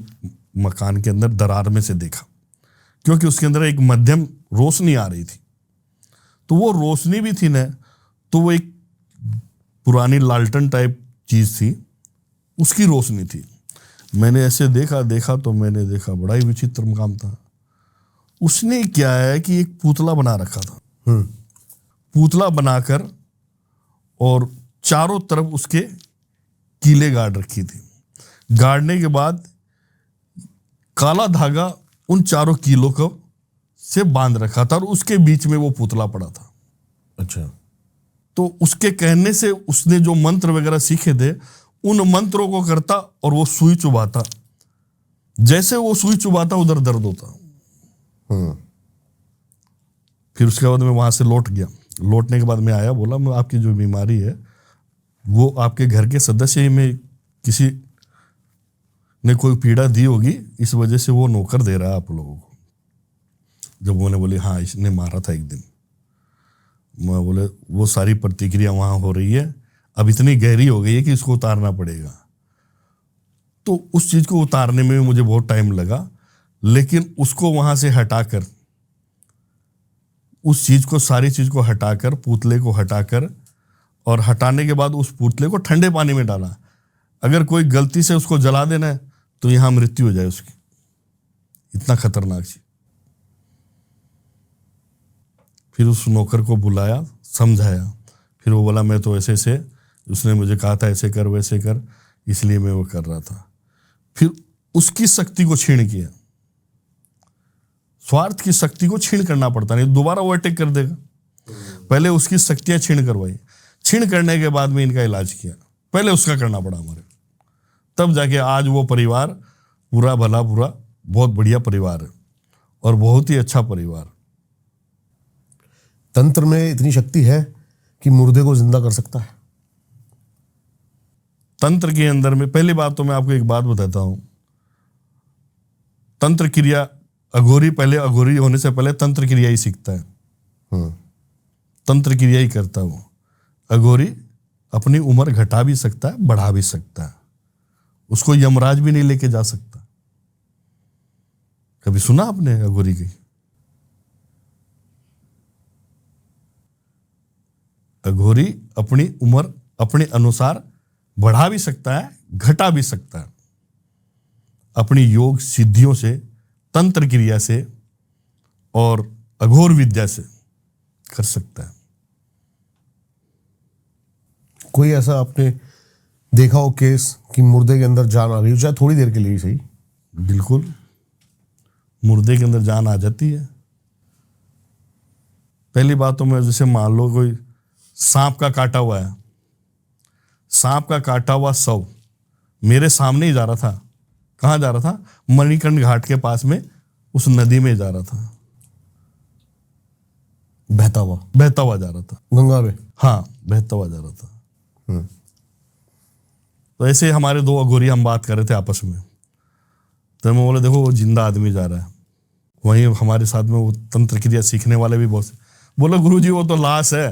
मकान के अंदर दरार में से देखा, क्योंकि उसके अंदर एक मध्यम रोशनी आ रही थी। तो वो रोशनी भी थी ना, तो वो एक पुरानी लालटन टाइप चीज थी, उसकी रोशनी थी। मैंने ऐसे देखा तो मैंने देखा बड़ा ही विचित्र काम था। उसने क्या है कि एक पुतला बना रखा था, पुतला बनाकर और चारों तरफ उसके कीले गाड़ रखी थी। गाड़ने के बाद काला धागा उन चारों कीलों को से बांध रखा था और उसके बीच में वो पुतला पड़ा था। अच्छा। तो उसके कहने से उसने जो मंत्र वगैरह सीखे थे उन मंत्रों को करता और वो सुई चुभाता। जैसे वो सुई चुभाता उधर दर्द होता। फिर उसके बाद मैं वहां से लौट गया। लौटने के बाद मैं आया, बोला मैं आपकी जो बीमारी है वो आपके घर के सदस्य में किसी ने कोई पीड़ा दी होगी, इस वजह से वो नौकर दे रहा है आप लोगों को। जब उन्होंने बोले हाँ इसने मारा था एक दिन, मैं बोले वो सारी प्रतिक्रिया वहां हो रही है, अब इतनी गहरी हो गई है कि इसको उतारना पड़ेगा। तो उस चीज को उतारने में भी मुझे बहुत टाइम लगा, लेकिन उसको वहां से हटाकर, उस चीज को, सारी चीज को हटाकर, पुतले को हटाकर, और हटाने के बाद उस पुतले को ठंडे पानी में डाला। अगर कोई गलती से उसको जला देना है तो यहां मृत्यु हो जाए उसकी, इतना खतरनाक चीज। फिर उस नौकर को बुलाया, समझाया, फिर वो बोला मैं तो ऐसे ऐसे, उसने मुझे कहा था ऐसे कर वैसे कर, इसलिए मैं वो कर रहा था। फिर उसकी शक्ति को छीण किया। स्वार्थ की शक्ति को छीण करना पड़ता नहीं, दोबारा वो अटैक कर देगा। पहले उसकी शक्तियां छीण करवाई, छीण करने के बाद में इनका इलाज किया, पहले उसका करना पड़ा हमारे, तब जाके आज वो परिवार पूरा भला पूरा बहुत बढ़िया परिवार है और बहुत ही अच्छा परिवार। तंत्र में इतनी शक्ति है कि मुर्दे को जिंदा कर सकता है। तंत्र के अंदर में पहली बात तो मैं आपको एक बात बताता हूं, तंत्र क्रिया, अघोरी पहले, अघोरी होने से पहले तंत्र क्रिया ही सीखता है, तंत्र क्रिया ही करता है वो। अघोरी अपनी उम्र घटा भी सकता है, बढ़ा भी सकता है, उसको यमराज भी नहीं लेके जा सकता। कभी सुना आपने अघोरी की? अघोरी अपनी उम्र अपने अनुसार बढ़ा भी सकता है, घटा भी सकता है, अपनी योग सिद्धियों से, तंत्र क्रिया से और अघोर विद्या से कर सकता है। कोई ऐसा आपने देखा हो केस कि मुर्दे के अंदर जान आ गई, चाहे थोड़ी देर के लिए ही सही? बिल्कुल, मुर्दे के अंदर जान आ जाती है। पहली बात तो मैं, जैसे मान लो कोई सांप का काटा हुआ है, सांप का काटा हुआ शव मेरे सामने ही जा रहा था। कहाँ जा रहा था? मणिकर्ण घाट के पास में उस नदी में जा रहा था, बहता हुआ जा रहा था, गंगा में। हाँ, बहता हुआ जा रहा था। तो ऐसे हमारे दो अघोरी हम बात कर रहे थे आपस में, तो मैं बोला देखो वो जिंदा आदमी जा रहा है। वहीं हमारे साथ में वो तंत्र क्रिया सीखने वाले भी बहुत से, बोला गुरुजी वो तो लाश है,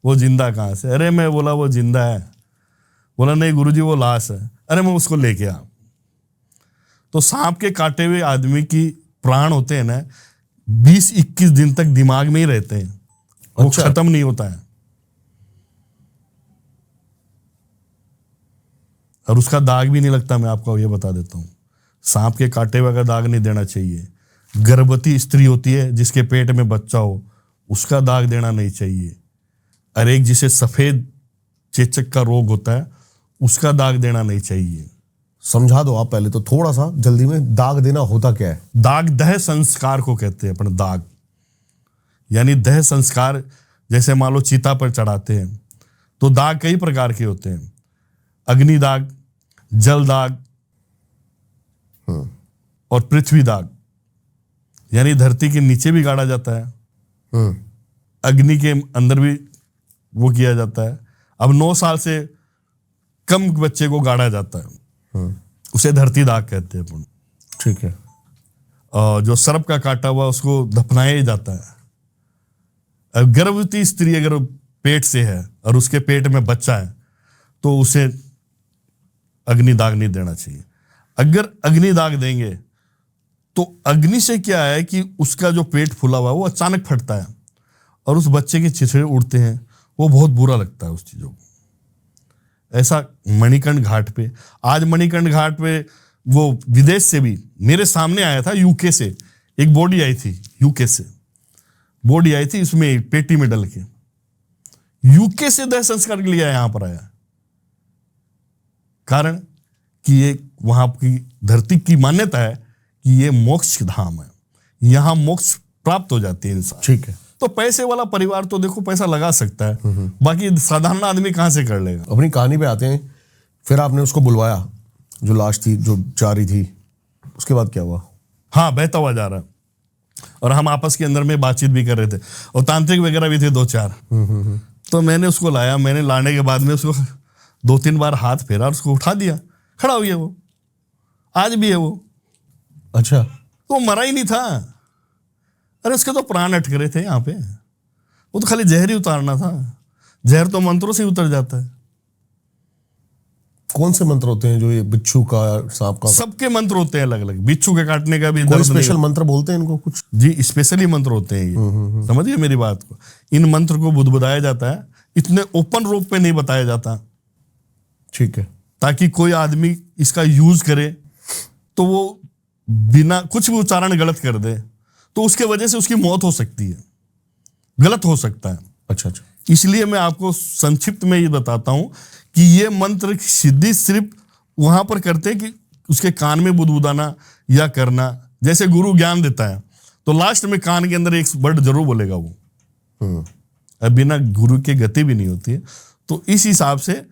वो जिंदा कहाँ से? अरे मैं बोला वो जिंदा है। बोला नहीं गुरुजी वो लाश है। अरे मैं उसको लेके आ। तो सांप के काटे हुए आदमी की प्राण होते हैं ना, 20-21 दिन तक दिमाग में ही रहते हैं, वो अच्छा। खत्म नहीं होता है, और उसका दाग भी नहीं लगता। मैं आपको ये बता देता हूँ, सांप के काटे हुए का दाग नहीं देना चाहिए। गर्भवती स्त्री होती है जिसके पेट में बच्चा हो, उसका दाग देना नहीं चाहिए। और एक जिसे सफेद चेचक का रोग होता है, उसका दाग देना नहीं चाहिए। समझा दो आप पहले तो थोड़ा सा जल्दी में, दाग देना होता क्या है? दाग दह संस्कार को कहते हैं अपने, दाग यानी दह संस्कार। जैसे मान लो चिता पर चढ़ाते हैं तो दाग कई प्रकार के होते हैं, अग्नि दाग, जल दाग और पृथ्वी दाग, यानी धरती के नीचे भी गाड़ा जाता है, अग्नि के अंदर भी वो किया जाता है। अब 9 साल से कम बच्चे को गाड़ा जाता है, उसे धरती दाग कहते हैं अपन। ठीक है। और जो सर्प का काटा हुआ उसको दफनाया जाता है। अब गर्भवती स्त्री अगर पेट से है और उसके पेट में बच्चा है तो उसे अग्नि दाग नहीं देना चाहिए। अगर अग्नि दाग देंगे तो अग्नि से क्या है कि उसका जो पेट फूला हुआ है वो अचानक फटता है और उस बच्चे के चिथड़े उड़ते हैं, वो बहुत बुरा लगता है उस चीजों को। ऐसा मणिकर्ण घाट पे, आज मणिकर्ण घाट पे वो विदेश से भी मेरे सामने आया था, यूके से एक बॉडी आई थी, यूके से बॉडी आई थी, इसमें पेटी में डल के यूके से दह संस्कार के लिए यहां पर आया। कारण कि ये वहां की धरती की मान्यता है कि ये मोक्ष धाम है, यहां मोक्ष प्राप्त हो जाती है इंसान। ठीक है। तो पैसे वाला परिवार तो देखो पैसा लगा सकता है, बाकी साधारण आदमी कहां से कर लेगा। अपनी कहानी पे आते हैं। फिर आपने उसको बुलवाया, जो लाश थी, जो जा रही थी, उसके बाद क्या हुआ? हाँ, बहता हुआ जा रहा है और हम आपस के अंदर में बातचीत भी कर रहे थे और तांत्रिक वगैरह भी थे 2-4। तो मैंने उसको लाया, मैंने लाने के बाद में उसको 2-3 बार हाथ फेरा और उसको उठा दिया, खड़ा हो गया वो। आज भी है वो। अच्छा, तो वो मरा ही नहीं था। अरे उसके तो प्राण अटक रहे थे यहाँ पे, वो तो खाली जहर ही उतारना था। जहर तो मंत्रों से ही उतर जाता है। कौन से मंत्र होते हैं जो ये बिच्छू का, सांप का? सबके मंत्र होते हैं अलग अलग। बिच्छू के काटने का भी कोई दर्द नहीं स्पेशल मंत्र बोलते हैं इनको कुछ? जी, स्पेशली मंत्र होते हैं ये। समझिए मेरी बात को। इन मंत्र को बुदबुदाया जाता है, इतने ओपन रूप पे नहीं बताया जाता, ठीक है, ताकि कोई आदमी इसका यूज करे तो वो बिना कुछ भी उच्चारण गलत कर दे तो उसके वजह से उसकी मौत हो सकती है, गलत हो सकता है। अच्छा अच्छा, इसलिए मैं आपको संक्षिप्त में ये बताता हूं कि ये मंत्र की सिद्धि सिर्फ वहां पर करते हैं कि उसके कान में बुदबुदाना या करना। जैसे गुरु ज्ञान देता है तो लास्ट में कान के अंदर एक वर्ड जरूर बोलेगा वो। अब बिना गुरु के गति भी नहीं होती है। तो इस हिसाब से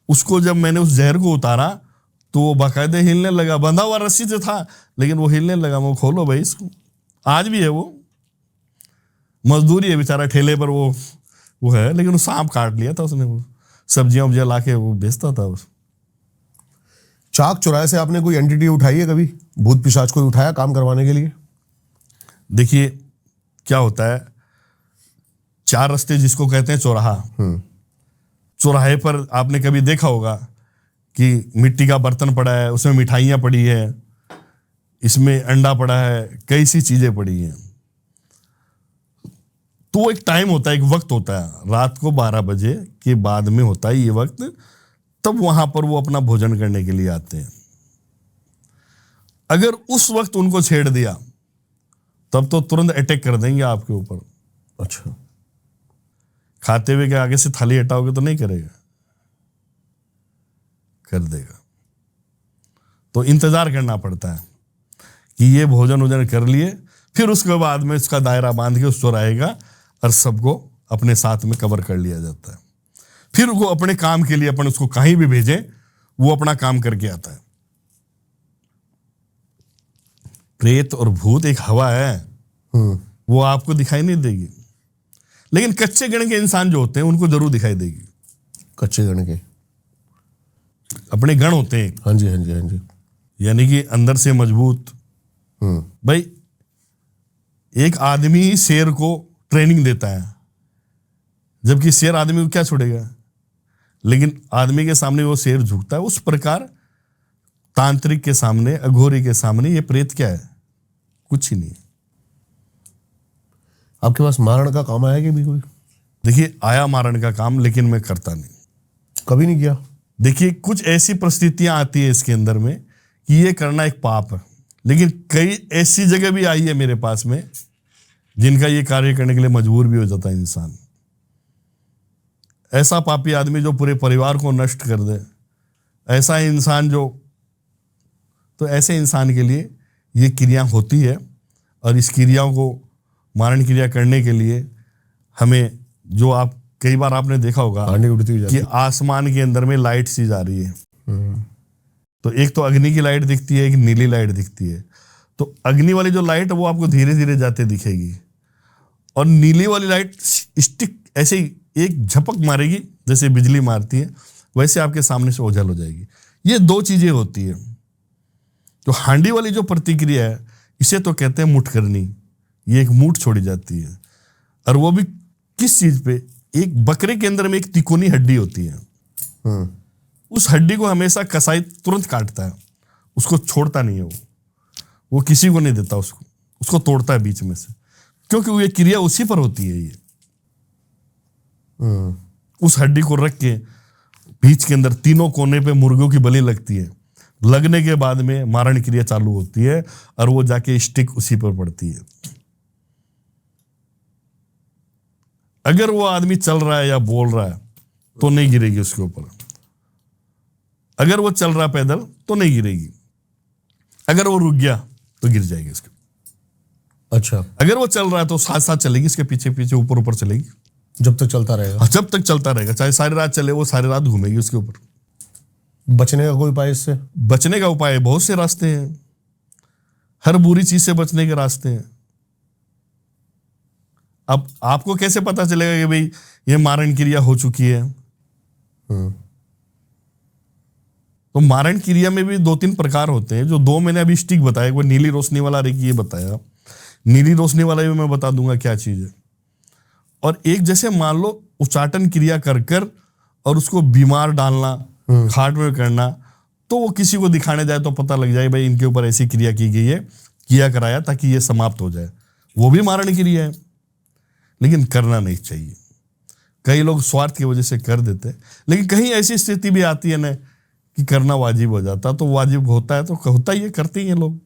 उसको जब मैंने उस जहर को उतारा तो वो बाकायदे हिलने लगा। बंधा हुआ रस्सी से था लेकिन वो हिलने लगा। वो खोलो भाई इसको। आज भी है वो, मजदूरी है बेचारा, ठेले पर वो है, लेकिन वो सांप काट लिया था उसने। वो सब्जियां उब्जियां लाके वो बेचता था। चाक चौराहे से आपने कोई एंटिटी उठाई है कभी? भूत पिशाच कोई उठाया काम करवाने के लिए? देखिए क्या होता है, 4 रास्ते जिसको कहते हैं चौराहा, चौराहे पर आपने कभी देखा होगा कि मिट्टी का बर्तन पड़ा है, उसमें मिठाइयाँ पड़ी है, इसमें अंडा पड़ा है, कई सी चीजें पड़ी हैं। तो एक टाइम होता है, एक वक्त होता है, रात को 12 बजे के बाद में होता है ये वक्त। तब वहां पर वो अपना भोजन करने के लिए आते हैं। अगर उस वक्त उनको छेड़ दिया तब तो तुरंत अटैक कर देंगे आपके ऊपर। अच्छा, खाते हुए के आगे से थाली हटाओगे तो नहीं करेगा, कर देगा। तो इंतजार करना पड़ता है कि ये भोजन वोजन कर लिए, फिर उसके बाद में उसका दायरा बांध के उस चौराहेगा और सबको अपने साथ में कवर कर लिया जाता है। फिर वो अपने काम के लिए अपन उसको कहीं भी भेजें, वो अपना काम करके आता है। प्रेत और भूत एक हवा है, वो आपको दिखाई नहीं देगी, लेकिन कच्चे गण के इंसान जो होते हैं उनको जरूर दिखाई देगी। कच्चे गण के अपने गण होते हैं, हाँ जी हाँ जी हाँ जी, यानी कि अंदर से मजबूत। भाई एक आदमी ही शेर को ट्रेनिंग देता है, जबकि शेर आदमी को क्या छोड़ेगा, लेकिन आदमी के सामने वो शेर झुकता है। उस प्रकार तांत्रिक के सामने, अघोरी के सामने ये प्रेत क्या है, कुछ ही नहीं। आपके पास मारण का काम आया कि भी कोई? देखिए आया मारण का काम, लेकिन मैं करता नहीं, कभी नहीं किया। देखिए कुछ ऐसी परिस्थितियां आती है इसके अंदर में कि ये करना एक पाप है, लेकिन कई ऐसी जगह भी आई है मेरे पास में जिनका ये कार्य करने के लिए मजबूर भी हो जाता है इंसान। ऐसा पापी आदमी जो पूरे परिवार को नष्ट कर दे, ऐसा इंसान जो, तो ऐसे इंसान के लिए ये क्रिया होती है। और इस क्रियाओं को, मारण क्रिया करने के लिए हमें, जो आप कई बार आपने देखा होगा कि आसमान के अंदर में लाइट सी जा रही है, तो एक तो अग्नि की लाइट दिखती है, एक नीली लाइट दिखती है। तो अग्नि वाली जो लाइट है वो आपको धीरे धीरे जाते दिखेगी, और नीली वाली लाइट स्टिक ऐसे ही एक झपक मारेगी, जैसे बिजली मारती है वैसे आपके सामने से ओझल हो जाएगी। ये 2 चीजें होती है। तो हांडी वाली जो प्रतिक्रिया है, इसे तो कहते हैं मुठ करनी। ये एक मूठ छोड़ी जाती है, और वो भी किस चीज पे, एक बकरे के अंदर में एक तिकोनी हड्डी होती है। उस हड्डी को हमेशा कसाई तुरंत काटता है, उसको छोड़ता नहीं है। वो किसी को नहीं देता, उसको तोड़ता है बीच में से, क्योंकि वो ये क्रिया उसी पर होती है। ये उस हड्डी को रख के बीच के अंदर तीनों कोने पे मुर्गों की बलि लगती है। लगने के बाद में मारण क्रिया चालू होती है, और वो जाके स्टिक उसी पर पड़ती है। अगर वो आदमी चल रहा है या बोल रहा है तो नहीं गिरेगी उसके ऊपर। अगर वो चल रहा पैदल तो नहीं गिरेगी। अगर वो रुक गया तो गिर जाएगी उसके। अच्छा, अगर वो चल रहा है तो साथ साथ चलेगी, इसके पीछे पीछे ऊपर ऊपर चलेगी, जब तक चलता रहेगा। जब तक चलता रहेगा, चाहे सारी रात चले, वो सारी रात घूमेगी उसके ऊपर। बचने का कोई उपाय इससे? बचने का उपाय बहुत से रास्ते हैं, हर बुरी चीज से बचने के रास्ते हैं। अब आपको कैसे पता चलेगा कि भाई ये मारण क्रिया हो चुकी है? तो मारण क्रिया में भी 2-3 प्रकार होते हैं, जो 2 मैंने अभी स्टिक बताया, वो नीली रोशनी वाला, एक ये बताया। नीली रोशनी वाला भी मैं बता दूंगा क्या चीज है। और एक जैसे मान लो उच्चाटन क्रिया कर कर और उसको बीमार डालना, खाट में करना, तो वो किसी को दिखाने जाए तो पता लग जाए भाई इनके ऊपर ऐसी क्रिया की गई है, किया कराया ताकि ये समाप्त हो जाए, वो भी मारण क्रिया है। लेकिन करना नहीं चाहिए। कई लोग स्वार्थ की वजह से कर देते हैं, लेकिन कहीं ऐसी स्थिति भी आती है ना कि करना वाजिब हो जाता, तो वाजिब होता है तो होता ही है, करते ही हैं लोग।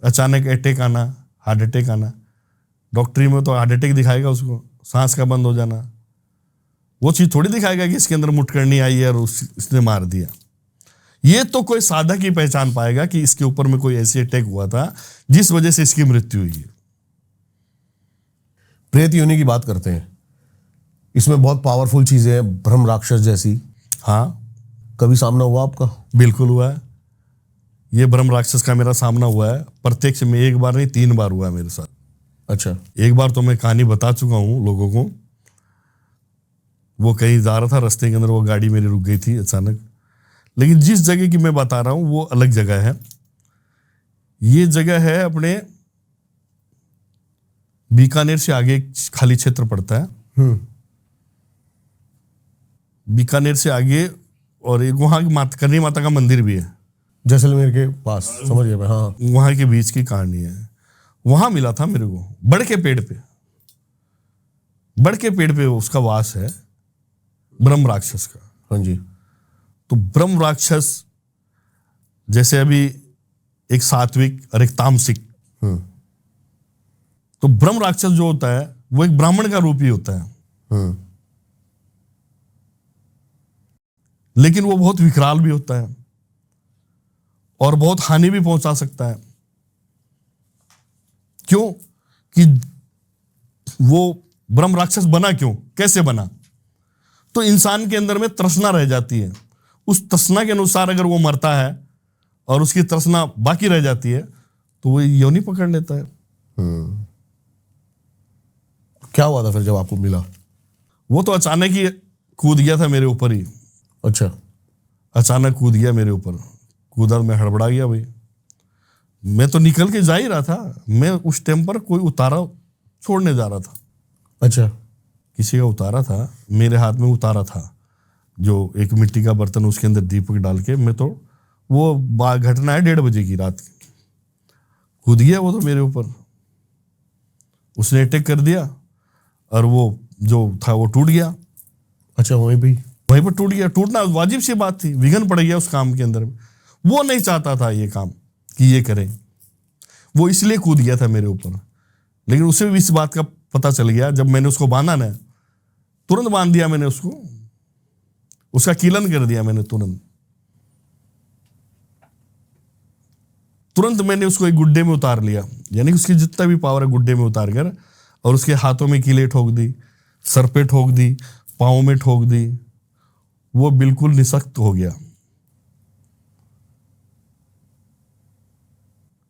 अचानक अटैक आना, हार्ट अटैक आना, डॉक्टरी में तो हार्ट अटैक दिखाएगा उसको, सांस का बंद हो जाना, वो चीज थोड़ी दिखाएगा कि इसके अंदर मुठकरनी आई है और इसने मार दिया। ये तो कोई साधक ही पहचान पाएगा कि इसके ऊपर में कोई ऐसी अटैक हुआ था जिस वजह से इसकी मृत्यु हुई है। प्रेत योनि की बात करते हैं, इसमें बहुत पावरफुल चीजें हैं, ब्रह्म राक्षस जैसी। हाँ, कभी सामना हुआ आपका? बिल्कुल हुआ है। ये ब्रह्म राक्षस का मेरा सामना हुआ है, प्रत्यक्ष में 1 बार नहीं 3 बार हुआ है मेरे साथ। अच्छा। एक बार तो मैं कहानी बता चुका हूँ लोगों को। वो कहीं जा रहा था, रास्ते के अंदर वो गाड़ी मेरी रुक गई थी अचानक। लेकिन जिस जगह की मैं बता रहा हूँ वो अलग जगह है। ये जगह है अपने बीकानेर से आगे एक खाली क्षेत्र पड़ता है। बीकानेर से आगे, और एक वहां की करनी माता का मंदिर भी है, जैसलमेर के पास, समझ गया मैं। हाँ, वहां के बीच की कहानी है। वहां मिला था मेरे को बड़ के पेड़ पे, बड़ के पेड़ पे उसका वास है ब्रह्म राक्षस का। हाँ जी। तो ब्रह्म राक्षस जैसे अभी एक सात्विक और एक तामसिक, तो ब्रह्म राक्षस जो होता है वो एक ब्राह्मण का रूप ही होता है, लेकिन वो बहुत विकराल भी होता है और बहुत हानि भी पहुंचा सकता है। क्यों? कि वो ब्रह्म राक्षस बना क्यों, कैसे बना? तो इंसान के अंदर में तृष्णा रह जाती है, उस तृष्णा के अनुसार अगर वो मरता है और उसकी तृष्णा बाकी रह जाती है तो वो योनि पकड़ लेता है। क्या हुआ था फिर जब आपको मिला? वो तो अचानक ही कूद गया था मेरे ऊपर ही। अच्छा। अचानक कूद गया मेरे ऊपर, कूदा, मैं हड़बड़ा गया भाई। मैं तो निकल के जा ही रहा था, मैं उस टाइम पर कोई उतारा छोड़ने जा रहा था। अच्छा। किसी का उतारा था, मेरे हाथ में उतारा था जो एक मिट्टी का बर्तन, उसके अंदर दीपक डाल के, मैं तो वो घटना है 1:30 बजे की रात की। कूद गया वो तो मेरे ऊपर, उसने अटैक कर दिया और वो जो था वो टूट गया। अच्छा, वहीं पर टूट गया। टूटना वाजिब सी बात थी, विघ्न पड़ गया उस काम के अंदर। वो नहीं चाहता था ये काम कि ये करें, वो इसलिए कूद गया था मेरे ऊपर। लेकिन उसे भी इस बात का पता चल गया, जब मैंने उसको बांधा ना, तुरंत बांध दिया मैंने उसको, उसका कीलन कर दिया मैंने तुरंत मैंने उसको एक गुड्डे में उतार लिया, यानी उसकी जितना भी पावर है गुड्डे में उतार कर, और उसके हाथों में कीले ठोक दी, सर पे ठोक दी, पाँव में ठोक दी। वो बिल्कुल निशक्त हो गया।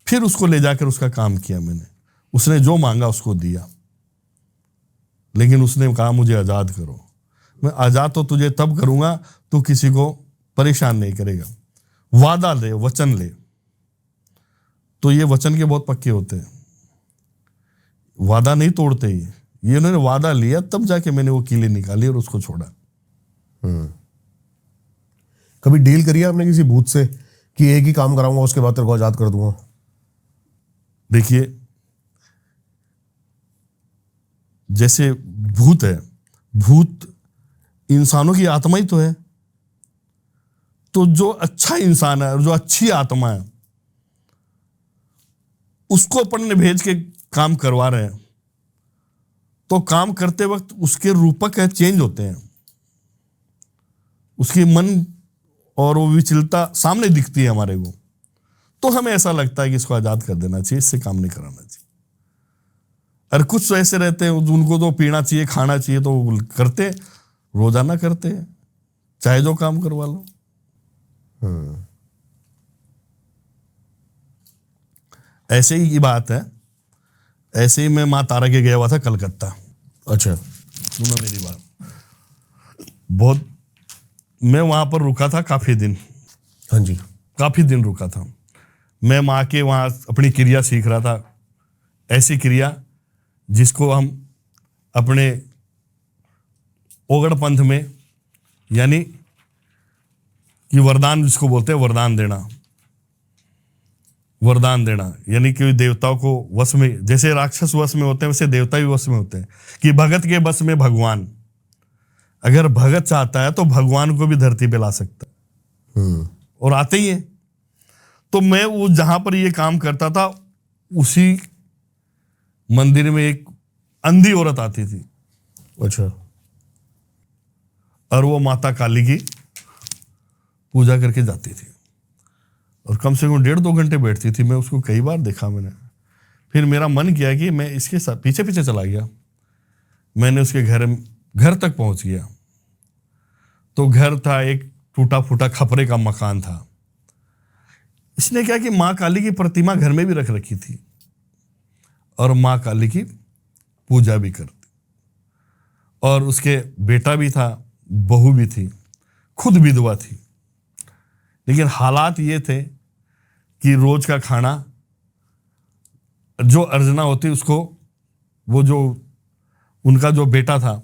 फिर उसको ले जाकर उसका काम किया मैंने, उसने जो मांगा उसको दिया। लेकिन उसने कहा मुझे आजाद करो। मैं आजाद तो तुझे तब करूंगा तू किसी को परेशान नहीं करेगा, वादा ले, वचन ले। तो ये वचन के बहुत पक्के होते हैं, वादा नहीं तोड़ते ये उन्होंने वादा लिया, तब जाके मैंने वो कीले निकाली और उसको छोड़ा। कभी डील करी है आपने किसी भूत से कि एक ही काम कराऊंगा उसके बाद तेरे को आजाद कर दूंगा? देखिए, जैसे भूत है, भूत इंसानों की आत्मा ही तो है। तो जो अच्छा इंसान है, जो अच्छी आत्मा है, उसको अपन ने भेज के काम करवा रहे हैं, तो काम करते वक्त उसके रूपक है चेंज होते हैं, उसकी मन और वो विचलता सामने दिखती है हमारे को। तो हमें ऐसा लगता है कि इसको आजाद कर देना चाहिए, इससे काम नहीं कराना चाहिए। और कुछ तो ऐसे रहते हैं उनको तो पीना चाहिए, खाना चाहिए, तो वो करते, रोजाना करते हैं, चाहे जो काम करवा लो। ऐसे ही की बात है। ऐसे ही मैं माँ तारा के गया हुआ था कलकत्ता। अच्छा। सुनो मेरी बात, बहुत मैं वहां पर रुका था काफी दिन, हाँ जी। काफी दिन रुका था। मैं माँ के वहां अपनी क्रिया सीख रहा था, ऐसी क्रिया जिसको हम अपने ओगड़ पंथ में, यानी कि वरदान जिसको बोलते हैं, वरदान देना। वरदान देना यानी कि देवताओं को वश में, जैसे राक्षस वश में होते हैं वैसे देवता भी वश में होते हैं, कि भगत के वश में भगवान। अगर भगत चाहता है तो भगवान को भी धरती पे ला सकता है, और आते ही है। तो मैं वो जहां पर ये काम करता था, उसी मंदिर में एक अंधी औरत आती थी, अच्छा। और वो माता काली की पूजा करके जाती थी, और कम से कम 1.5-2 घंटे बैठती थी। मैं उसको कई बार देखा मैंने। फिर मेरा मन किया कि मैं इसके साथ पीछे पीछे चला गया। मैंने उसके घर तक पहुंच गया। तो घर था, एक टूटा फूटा खपरे का मकान था। इसने क्या कि माँ काली की प्रतिमा घर में भी रख रखी थी, और माँ काली की पूजा भी करती, और उसके बेटा भी था, बहू भी थी, खुद विधवा थी। लेकिन हालात ये थे कि रोज का खाना, जो अर्चना होती उसको, वो जो उनका जो बेटा था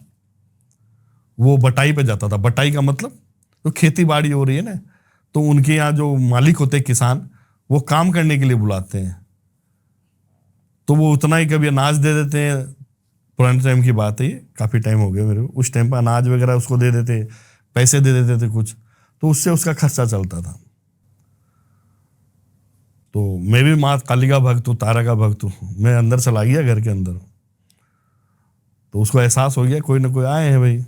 वो बटाई पे जाता था। बटाई का मतलब तो खेती बाड़ी हो रही है ना, तो उनके यहाँ जो मालिक होते हैं किसान, वो काम करने के लिए बुलाते हैं, तो वो उतना ही कभी अनाज दे देते हैं। पुराने टाइम की बात है, ये काफी टाइम हो गया मेरे को। उस टाइम पर अनाज वगैरह उसको दे देते, पैसे दे देते थे कुछ, तो उससे उसका खर्चा चलता था। तो मैं भी माँ काली का भक्त हूँ, तारा का भक्त हूँ। मैं अंदर चला गया घर के अंदर, तो उसको एहसास हो गया कोई ना कोई आए हैं भाई।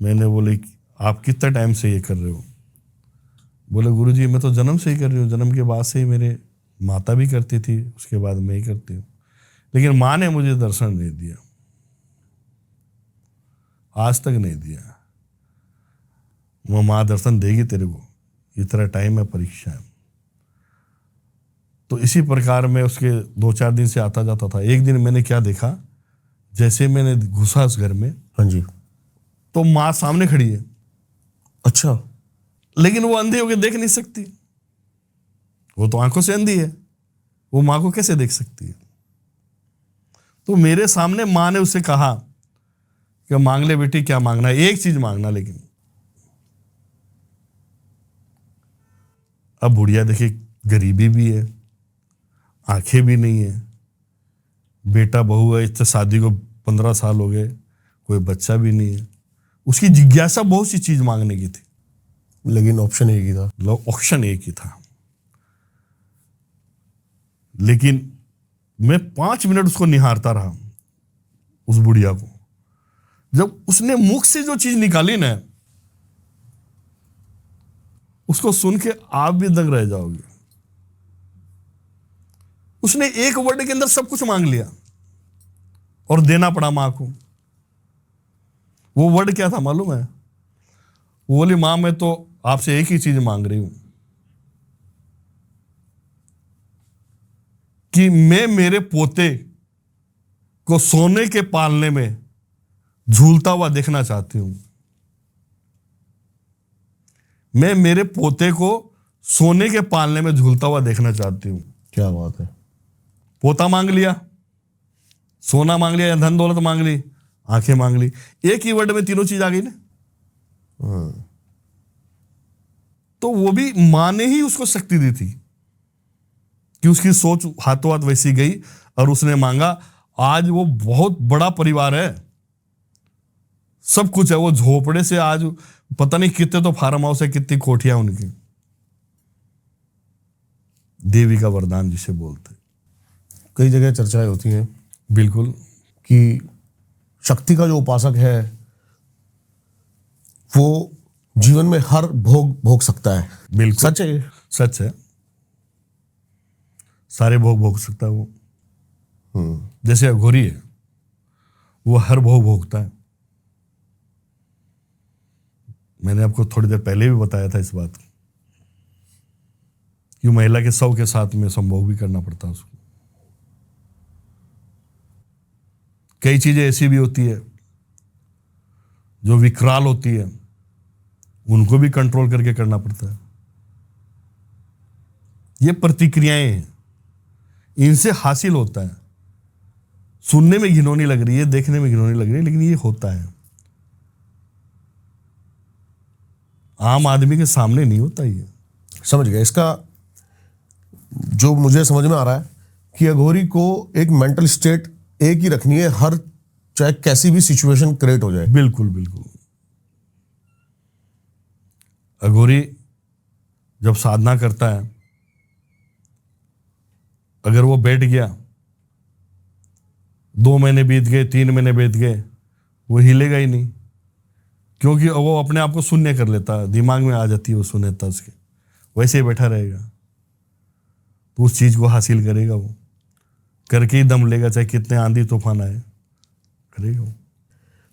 मैंने बोले आप कितने टाइम से ये कर रहे हो? बोले गुरुजी मैं तो जन्म से ही कर रही हूँ, जन्म के बाद से ही मेरे माता भी करती थी, उसके बाद मैं ही करती हूँ, लेकिन माँ ने मुझे दर्शन नहीं दिया, आज तक नहीं दिया। वो माँ दर्शन देगी तेरे को, इतना टाइम है, परीक्षा है। तो इसी प्रकार में उसके 2-4 दिन से आता जाता था। एक दिन मैंने क्या देखा, जैसे मैंने घुसा उस घर में, हाँ जी। तो माँ सामने खड़ी है। अच्छा। लेकिन वो अंधी होकर देख नहीं सकती, वो तो आंखों से अंधी है, वो माँ को कैसे देख सकती है? तो मेरे सामने माँ ने उससे कहा कि मांग ले बेटी, क्या मांगना है, एक चीज मांगना। लेकिन अब बुढ़िया देखिए, गरीबी भी है, आंखें भी नहीं है, बेटा बहू है, इससे शादी को 15 साल हो गए, कोई बच्चा भी नहीं है। उसकी जिज्ञासा बहुत सी चीज मांगने की थी, लेकिन ऑप्शन एक ही था। ऑप्शन एक ही था। लेकिन मैं 5 मिनट उसको निहारता रहा, उस बुढ़िया को। जब उसने मुख से जो चीज निकाली ना, उसको सुन के आप भी दंग रह जाओगे। उसने एक वर्ड के अंदर सब कुछ मांग लिया, और देना पड़ा मां को। वो वर्ड क्या था मालूम है? वो बोली मां मैं तो आपसे एक ही चीज मांग रही हूं, कि मैं मेरे पोते को सोने के पालने में झूलता हुआ देखना चाहती हूं। मैं मेरे पोते को सोने के पालने में झूलता हुआ देखना चाहती हूं। क्या बात है। पोता मांग लिया, सोना मांग लिया, धन दौलत मांग ली, आंखें मांग ली, एक ही वर्ड में तीनों चीज आ गई ना। तो वो भी मां ने ही उसको शक्ति दी थी, कि उसकी सोच हाथों हाथ वैसी गई और उसने मांगा। आज वो बहुत बड़ा परिवार है, सब कुछ है। वो झोपड़े से आज पता नहीं कितने तो फार्म हाउस है, कितनी कोठियां उनकी। देवी का वरदान जिसे बोलते, कई जगह चर्चाएं होती हैं बिल्कुल, कि शक्ति का जो उपासक है वो जीवन में हर भोग भोग सकता है। बिल्कुल सच है ये? सच है, सारे भोग भोग सकता है वो। जैसे अघोरी है, वो हर भोग भोगता है। मैंने आपको थोड़ी देर पहले भी बताया था इस बात, कि महिला के शव के साथ में संभोग भी करना पड़ता है उसको। कई चीजें ऐसी भी होती है जो विकराल होती है, उनको भी कंट्रोल करके करना पड़ता है। ये प्रतिक्रियाएं हैं, इनसे हासिल होता है। सुनने में घिनौनी लग रही है, देखने में घिनौनी लग रही है, लेकिन ये होता है। आम आदमी के सामने नहीं होता ये। समझ गया। इसका जो मुझे समझ में आ रहा है कि अघोरी को एक मेंटल स्टेट एक ही रखनी है, हर चाहे कैसी भी सिचुएशन क्रिएट हो जाए। बिल्कुल बिल्कुल। अघोरी जब साधना करता है, अगर वो बैठ गया, 2 महीने बीत गए, 3 महीने बीत गए, वो हिलेगा ही नहीं, क्योंकि वो अपने आप को शून्य कर लेता है, दिमाग में आ जाती है वो शून्यता उसके, वैसे ही बैठा रहेगा। तो उस चीज को हासिल करेगा, वो करके ही दम लेगा, चाहे कितने आंधी तूफान आए, करेगा वो।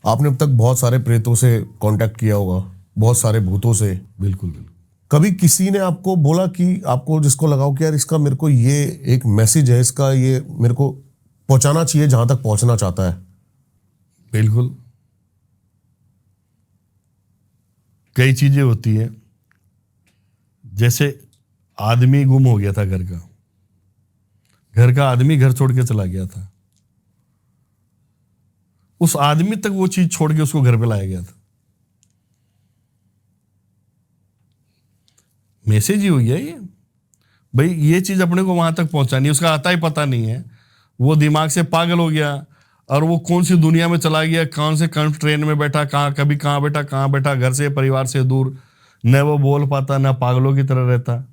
आपने अब तक बहुत सारे प्रेतों से कांटेक्ट किया होगा, बहुत सारे भूतों से। बिल्कुल बिल्कुल। कभी किसी ने आपको बोला कि आपको जिसको लगाओ कि यार इसका मेरे को ये एक मैसेज है, इसका ये मेरे को पहुंचाना चाहिए जहां तक पहुंचना चाहता है? बिल्कुल। कई चीजें होती हैं, जैसे आदमी गुम हो गया था, घर का आदमी घर छोड़ के चला गया था, उस आदमी तक वो चीज छोड़ के उसको घर पे लाया गया था। मैसेज ही हो गया ये, भाई ये चीज अपने को वहां तक पहुंचानी है, उसका आता ही पता नहीं है, वो दिमाग से पागल हो गया और वो कौन सी दुनिया में चला गया, कौन से ट्रेन में बैठा, कभी कहाँ बैठा, घर से परिवार से दूर, न वो बोल पाता, न पागलों की तरह रहता।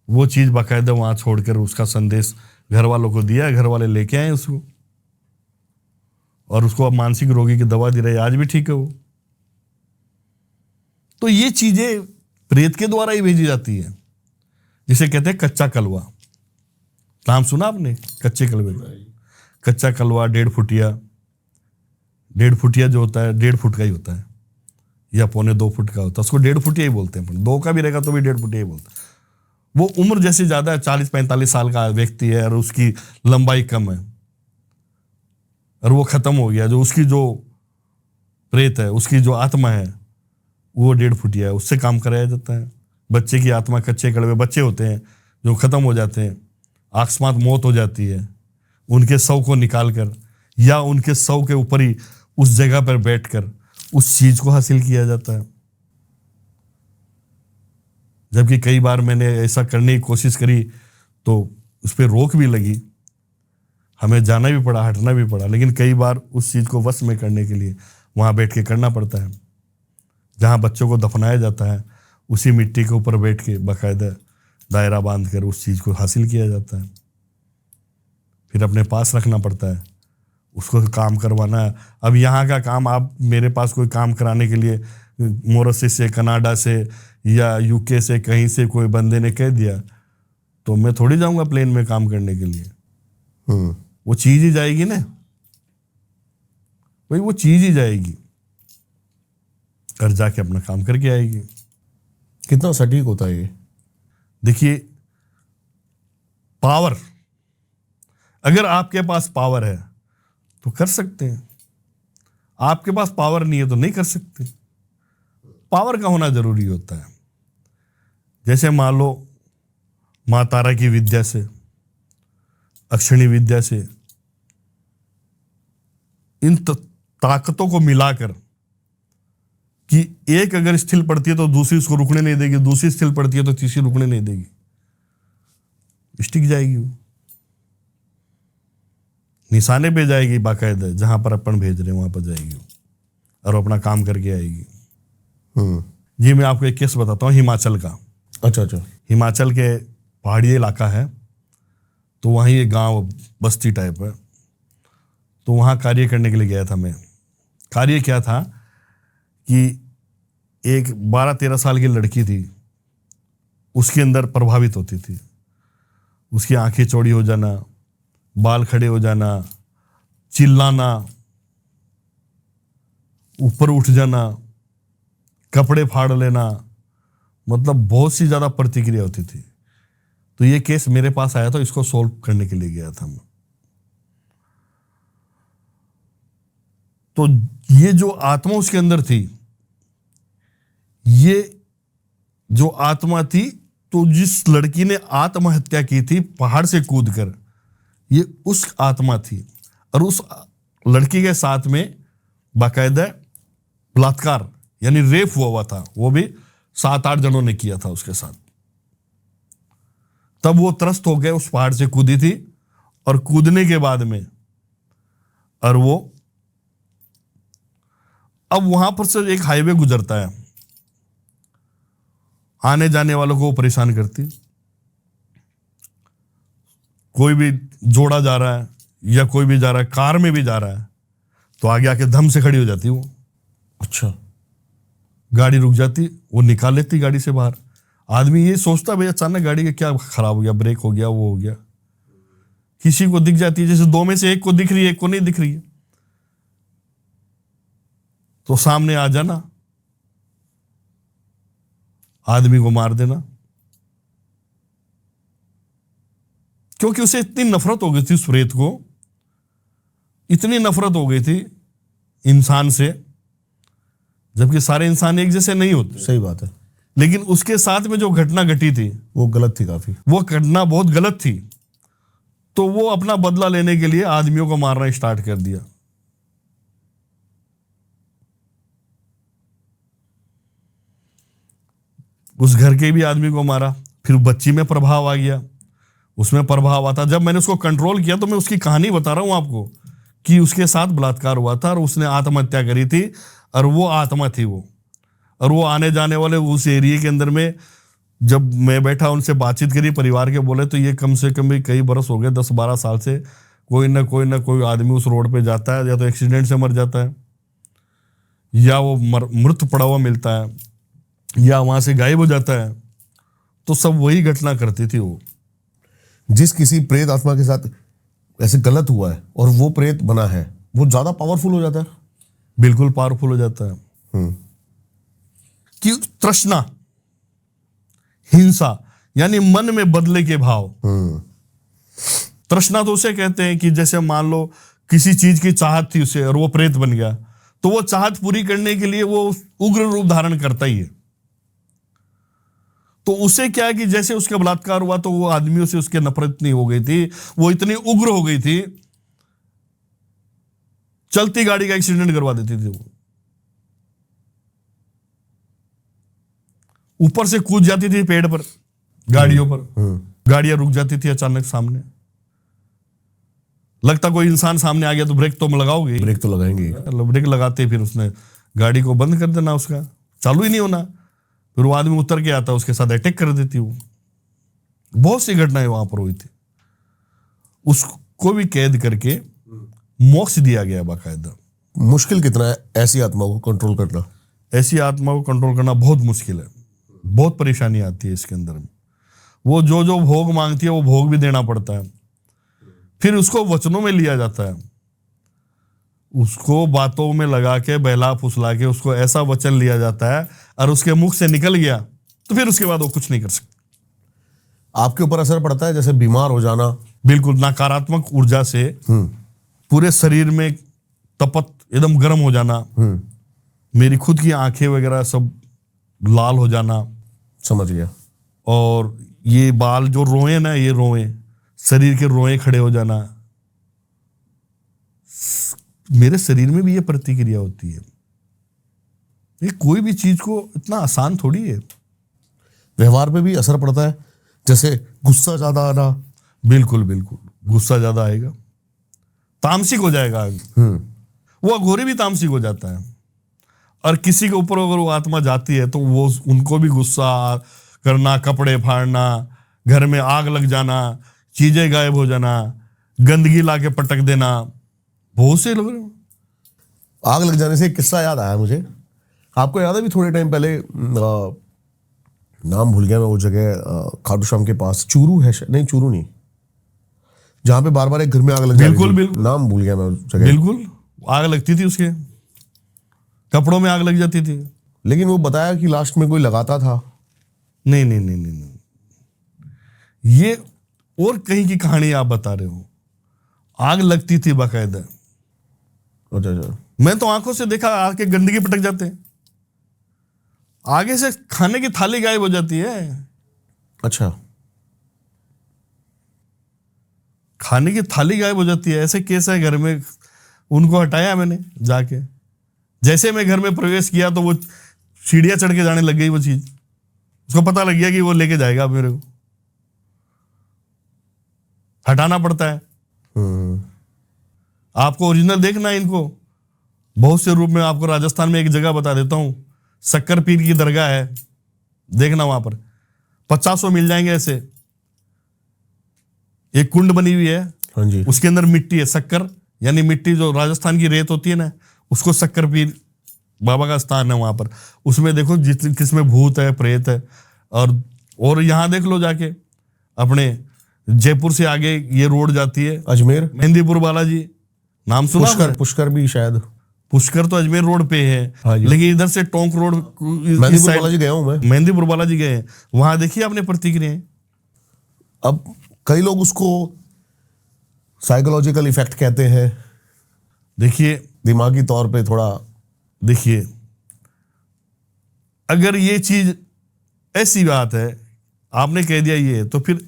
वो चीज बाकायदा वहां छोड़कर उसका संदेश घर वालों को दिया, घर वाले लेके आए उसको, और उसको अब मानसिक रोगी की दवा दी रही, आज भी ठीक है वो। तो ये चीजें प्रेत के द्वारा ही भेजी जाती है, जिसे कहते हैं कच्चा कलवा। नाम सुना आपने कच्चे कलवे का? कच्चा कलवा 1.5 फुटिया, 1.5 फुटिया जो होता है 1.5 फुट का ही होता है, या 1.25 फुट का होता है, उसको 1.5 फुटिया ही बोलते हैं। 2 का भी रहेगा तो भी 1.5 फुटिया ही बोलते हैं। वो उम्र जैसे ज्यादा है, 40-45 साल का व्यक्ति है और उसकी लंबाई कम है, और वो खत्म हो गया, जो उसकी जो प्रेत है, उसकी जो आत्मा है, वो 1.5 फुटिया है, उससे काम कराया जाता है। बच्चे की आत्मा, कच्चे कड़वे बच्चे होते हैं जो खत्म हो जाते हैं, अकस्मात मौत हो जाती है, उनके शव को निकालकर या उनके शव के ऊपर ही उस जगह पर बैठकर उस चीज को हासिल किया जाता है। जबकि कई बार मैंने ऐसा करने की कोशिश करी तो उस पर रोक भी लगी, हमें जाना भी पड़ा, हटना भी पड़ा, लेकिन कई बार उस चीज को वश में करने के लिए वहां बैठ के करना पड़ता है। जहां बच्चों को दफनाया जाता है, उसी मिट्टी के ऊपर बैठ के बाकायदा दायरा बांध कर उस चीज को हासिल किया जाता है। फिर अपने पास रखना पड़ता है, उसको काम करवाना है। अब यहाँ का काम, आप मेरे पास कोई काम कराने के लिए मॉरिशस से, कनाडा से या यूके से कहीं से कोई बंदे ने कह दिया, तो मैं थोड़ी जाऊंगा प्लेन में काम करने के लिए। वो चीज ही जाएगी ना भाई, वो चीज ही जाएगी और जाके अपना काम करके आएगी। कितना सटीक होता है ये? देखिए, पावर, अगर आपके पास पावर है तो कर सकते हैं, आपके पास पावर नहीं है तो नहीं कर सकते। पावर का होना जरूरी होता है। जैसे मान लो मां तारा की विद्या से, अक्षणी विद्या से, इन ताकतों को मिलाकर कि एक अगर स्थिल पड़ती है तो दूसरी उसको रुकने नहीं देगी, दूसरी स्थिल पड़ती है तो तीसरी रुकने नहीं देगी, स्टिक जाएगी, वो निशाने पे जाएगी बाकायदा, जहां पर अपन भेज रहे हैं वहां पर जाएगी और अपना काम करके आएगी। जी, मैं आपको एक केस बताता हूँ हिमाचल का। अच्छा। हिमाचल के पहाड़ी इलाका है, तो वहीं एक गांव बस्ती टाइप है, तो वहाँ कार्य करने के लिए गया था मैं। कार्य क्या था कि एक 12-13 साल की लड़की थी, उसके अंदर प्रभावित होती थी, उसकी आंखें चौड़ी हो जाना, बाल खड़े हो जाना, चिल्लाना, ऊपर उठ जाना, कपड़े फाड़ लेना, मतलब बहुत सी ज्यादा प्रतिक्रिया होती थी। तो ये केस मेरे पास आया था, इसको सॉल्व करने के लिए गया था मैं। तो ये जो आत्मा उसके अंदर थी, ये जो आत्मा थी, तो जिस लड़की ने आत्महत्या की थी पहाड़ से कूदकर, ये उस आत्मा थी। और उस लड़की के साथ में बाकायदा बलात्कार यानी रेप हुआ था, वो भी 7-8 जनों ने किया था उसके साथ। तब वो त्रस्त हो गए, उस पहाड़ से कूदी थी, और कूदने के बाद में और वो अब वहां पर से एक हाईवे गुजरता है, आने जाने वालों को वो परेशान करती। कोई भी जोड़ा जा रहा है या कोई भी जा रहा है, कार में भी जा रहा है, तो आगे आके धम से खड़ी हो जाती वो। अच्छा, गाड़ी रुक जाती, वो निकाल लेती गाड़ी से बाहर। आदमी ये सोचता भाई अचानक गाड़ी का क्या खराब हो गया, ब्रेक हो गया, वो हो गया। किसी को दिख जाती है, जैसे 2 में से एक को दिख रही है, एक को नहीं दिख रही है, तो सामने आ जाना, आदमी को मार देना। क्योंकि उसे इतनी नफरत हो गई थी, उस प्रेत को इतनी नफरत हो गई थी इंसान से, जबकि सारे इंसान एक जैसे नहीं होते। सही बात है। लेकिन उसके साथ में जो घटना घटी थी, वो गलत थी काफी। वो घटना बहुत गलत थी। तो वो अपना बदला लेने के लिए आदमियों को मारना स्टार्ट कर दिया। उस घर के भी आदमी को मारा। फिर बच्ची में प्रभाव आ गया, उसमें प्रभाव आता। जब मैंने उसको कंट्रोल किया, तो मैं उसकी कहानी बता रहा हूं आपको कि उसके साथ बलात्कार हुआ था और उसने आत्महत्या करी थी, और वो आत्मा थी वो। और वो आने जाने वाले उस एरिया के अंदर में, जब मैं बैठा उनसे बातचीत करी परिवार के, बोले तो ये कम से कम भी कई बरस हो गए, 10-12 साल से कोई ना कोई आदमी उस रोड पे जाता है, या तो एक्सीडेंट से मर जाता है, या वो मृत पड़ा हुआ मिलता है, या वहां से गायब हो जाता है। तो सब वही घटना करती थी वो। जिस किसी प्रेत आत्मा के साथ ऐसे गलत हुआ है और वो प्रेत बना है, वो ज्यादा पावरफुल हो जाता है। बिल्कुल पावरफुल हो जाता है। कि तृष्णा, हिंसा, यानी मन में बदले के भाव। तृष्णा तो उसे कहते हैं कि जैसे मान लो किसी चीज की चाहत थी उसे, और वो प्रेत बन गया, तो वो चाहत पूरी करने के लिए वो उग्र रूप धारण करता ही है। तो उसे क्या है कि जैसे उसका बलात्कार हुआ, तो वो आदमियों से उसकी नफरत इतनी हो गई थी, वो इतनी उग्र हो गई थी, चलती गाड़ी का एक्सीडेंट करवा देती थी वो। ऊपर से कूद जाती थी पेड़ पर, गाड़ियों पर, गाड़ियां रुक जाती थी अचानक सामने। लगता कोई इंसान सामने आ गया तो ब्रेक तो लगाओगे, ब्रेक तो लगाएंगे। ब्रेक लगाते, फिर उसने गाड़ी को बंद कर देना, उसका चालू ही नहीं होना। फिर वो आदमी उतर के आता, उसके साथ अटैक कर देती वो। बहुत सी घटनाएं वहां पर हुई थी। उसको भी कैद करके मोक्ष दिया गया बाकायदा। मुश्किल कितना है ऐसी आत्मा को कंट्रोल करना? ऐसी आत्मा को कंट्रोल करना बहुत मुश्किल है, बहुत परेशानी आती है इसके अंदर में। वो जो जो भोग मांगती है, वो भोग भी देना पड़ता है। फिर उसको वचनों में लिया जाता है, उसको बातों में लगा के बहला फुसला के उसको ऐसा वचन लिया जाता है, और उसके मुख से निकल गया तो फिर उसके बाद वो कुछ नहीं कर सकता। आपके ऊपर असर पड़ता है, जैसे बीमार हो जाना? बिल्कुल, नकारात्मक ऊर्जा से पूरे शरीर में तपत, एकदम गर्म हो जाना, मेरी खुद की आंखें वगैरह सब लाल हो जाना। समझ गया। और ये बाल जो रोए ना, ये रोए, शरीर के रोए खड़े हो जाना। मेरे शरीर में भी ये प्रतिक्रिया होती है। ये कोई भी चीज को इतना आसान थोड़ी है। व्यवहार पे भी असर पड़ता है, जैसे गुस्सा ज्यादा आना? बिल्कुल बिल्कुल, गुस्सा ज्यादा आएगा, तामसिक हो जाएगा। वो अघोरी भी तामसिक हो जाता है। और किसी के ऊपर अगर वो आत्मा जाती है, तो वो उनको भी गुस्सा करना, कपड़े फाड़ना, घर में आग लग जाना, चीजें गायब हो जाना, गंदगी लाके पटक देना। बहुत से लोग। आग लग जाने से एक किस्सा याद आया मुझे। आपको याद है भी थोड़े टाइम पहले, नाम भूल गया मैं वो जगह, खाटू श्याम के पास, चूरू है नहीं, चूरू नहीं, जहां पे बार बार एक घर में आग लग जाती थी। बिल्कुल बिल्कुल, नाम भूल गया मैं उस जगह। बिल्कुल, आग लगती थी, उसके कपड़ों में आग लग जाती थी। लेकिन वो बताया कि लास्ट में कोई लगाता था। नहीं नहीं नहीं नहीं नहीं, ये और कहीं की कहानी आप बता रहे हो। आग लगती थी बाकायदा। अच्छा। मैं तो आंखों से देखा, आके गंदगी पटक जाते हैं, आगे से खाने की थाली गायब हो जाती है। अच्छा, खाने की थाली गायब हो जाती है। ऐसे केस है घर में, उनको हटाया मैंने जाके। जैसे मैं घर में प्रवेश किया तो वो सीढ़ियां चढ़ के जाने लग गई वो चीज। उसको पता लग गया कि वो लेके जाएगा अब मेरे को, हटाना पड़ता है। आपको ओरिजिनल देखना है इनको, बहुत से रूप में। आपको राजस्थान में एक जगह बता देता हूं, शक्कर पीर की दरगाह है, देखना वहां पर 50 मिल जाएंगे ऐसे। एक कुंड बनी हुई है, हाँ जी, उसके अंदर मिट्टी है, शक्कर यानी मिट्टी, जो राजस्थान की रेत होती है ना, उसको शक्कर पीर बाबा का स्थान है वहां पर। उसमें देखो किसमें भूत है, प्रेत है। और यहां देख लो जाके, अपने जयपुर से आगे ये रोड जाती है अजमेर, मेहंदीपुर बालाजी, नाम सुना पुष्कर, आपने? पुष्कर भी शायद। पुष्कर तो अजमेर रोड पे है, हाँ जी। लेकिन इधर से टोंक रोड इस मेहंदीपुर side- बालाजी गया हूं मैं। मेहंदीपुर बालाजी गए हैं, वहां देखिए आपने प्रतिक्रियाएं। अब कई लोग उसको साइकोलॉजिकल इफेक्ट कहते हैं, देखिए दिमागी तौर पे थोड़ा। देखिए, अगर ये चीज ऐसी बात है, आपने कह दिया ये, तो फिर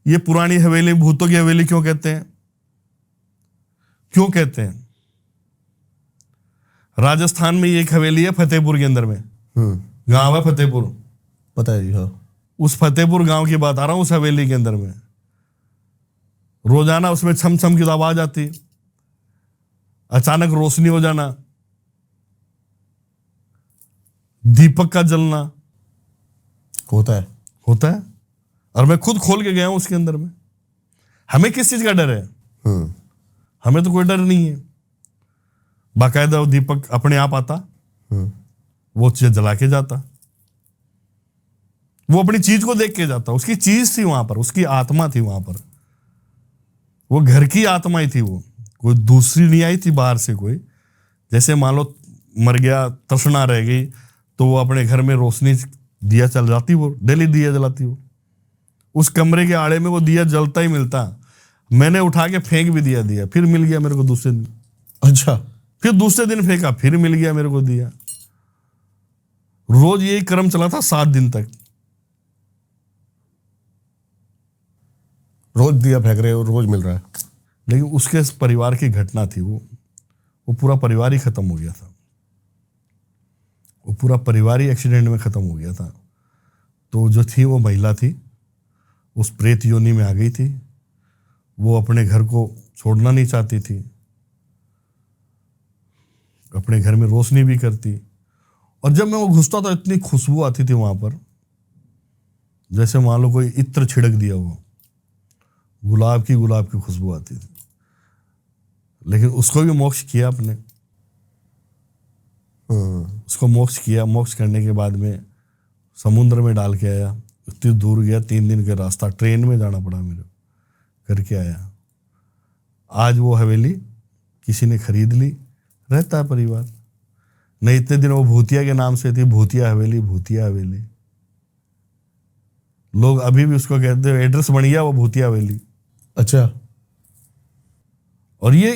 ये पुरानी हवेली, भूतों की हवेली क्यों कहते हैं? क्यों कहते हैं? राजस्थान में ये एक हवेली है फतेहपुर के अंदर में, गांव है फतेहपुर। पता है जी, हाँ। उस फतेहपुर गांव की बात आ रहा हूं, उस हवेली के अंदर में रोजाना उसमें छम छम की आवाज आती, अचानक रोशनी हो जाना, दीपक का जलना होता है। होता है। और मैं खुद खोल के गया हूं उसके अंदर में। हमें किस चीज का डर है? हमें तो कोई डर नहीं है। बाकायदा वो दीपक अपने आप आता, वो चीज जला के जाता, वो अपनी चीज को देख के जाता। उसकी चीज थी वहां पर, उसकी आत्मा थी वहां पर, वो घर की आत्मा ही थी। वो कोई दूसरी नहीं आई थी बाहर से कोई। जैसे मान लो मर गया, तृष्णा रह गई, तो वो अपने घर में रोशनी दिया चल जाती, वो डेली दिया जलाती। वो उस कमरे के आड़े में वो दिया जलता ही मिलता। मैंने उठा के फेंक भी दिया, फिर मिल गया मेरे को दूसरे दिन। अच्छा, फिर दूसरे दिन फेंका, फिर मिल गया मेरे को दिया। रोज यही क्रम चला था 7 दिन तक। रोज दिया फेंक रहे हो, रोज मिल रहा है। लेकिन उसके परिवार की घटना थी, वो पूरा परिवार ही खत्म हो गया था। वो पूरा परिवार ही एक्सीडेंट में खत्म हो गया था। तो जो थी वो महिला थी, उस प्रेत योनि में आ गई थी। वो अपने घर को छोड़ना नहीं चाहती थी, अपने घर में रोशनी भी करती। और जब मैं वो घुसता था, इतनी खुशबू आती थी वहां पर, जैसे मान लो कोई इत्र छिड़क दिया हो, गुलाब की खुशबू आती थी। लेकिन उसको भी मोक्ष किया अपने, उसको मोक्ष किया। मोक्ष करने के बाद में समुद्र में डाल के आया। इतनी दूर गया, 3 दिन का रास्ता ट्रेन में जाना पड़ा मेरे, करके आया। आज वो हवेली किसी ने खरीद ली, रहता है परिवार। नहीं, इतने दिन वो भूतिया के नाम से थी, भूतिया हवेली, भूतिया हवेली। लोग अभी भी उसको कहते हैं, एड्रेस बन गया वो भूतिया हवेली। अच्छा, और ये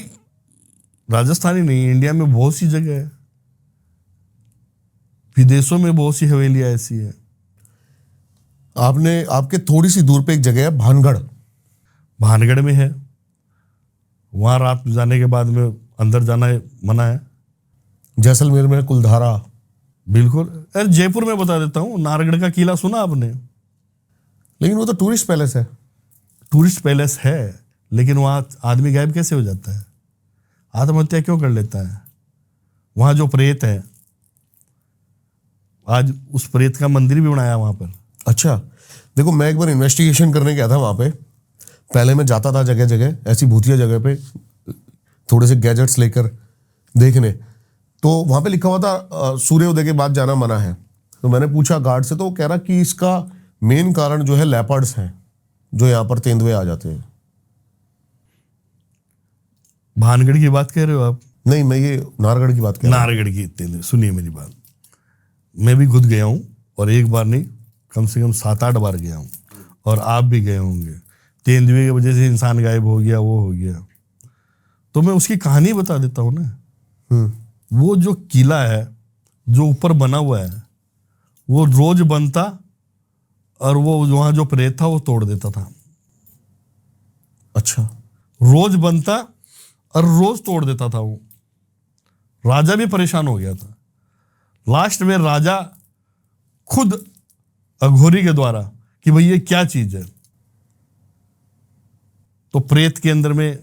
राजस्थान ही नहीं, इंडिया में बहुत सी जगह है, विदेशों में बहुत सी हवेलियां ऐसी है। आपके थोड़ी सी दूर पे एक जगह है भानगढ़। भानगढ़ में है, वहां रात जाने के बाद में अंदर जाना मना है। जैसलमेर में कुलधारा। बिल्कुल। अरे जयपुर में बता देता हूँ, नाहरगढ़ का किला सुना आपने? लेकिन वो तो टूरिस्ट पैलेस है। टूरिस्ट पैलेस है, लेकिन वहां आदमी गायब कैसे हो जाता है? आत्महत्या क्यों कर लेता है? वहां जो प्रेत है, आज उस प्रेत का मंदिर भी बनाया वहां पर। अच्छा, देखो मैं एक बार इन्वेस्टिगेशन करने गया था वहां पे। पहले मैं जाता था जगह जगह, ऐसी भूतिया जगह पे, थोड़े से गैजेट्स लेकर देखने। तो वहां पे लिखा हुआ था सूर्योदय के बाद जाना मना है। तो मैंने पूछा गार्ड से, तो वो कह रहा कि इसका मेन कारण जो है लेपर्ड्स हैं, जो यहाँ पर तेंदुए आ जाते हैं। भानगढ़ की बात कह रहे हो आप? नहीं, मैं ये नाहरगढ़ की बात कर रहा हूँ। नाहरगढ़ की तेंदुए, सुनिए मेरी बात। मैं भी खुद गया हूं, और एक बार नहीं, कम से कम 7-8 बार गया हूं, और आप भी गए होंगे। तेंदुए की वजह से इंसान गायब हो गया, वो हो गया। तो मैं उसकी कहानी बता देता हूं ना। वो जो किला है जो ऊपर बना हुआ है वो रोज बनता और वो वहां जो प्रेत था वो तोड़ देता था। अच्छा। रोज बनता और रोज तोड़ देता था वो। राजा भी परेशान हो गया था। लास्ट में राजा खुद अघोरी के द्वारा कि भाई ये क्या चीज है, तो प्रेत के अंदर में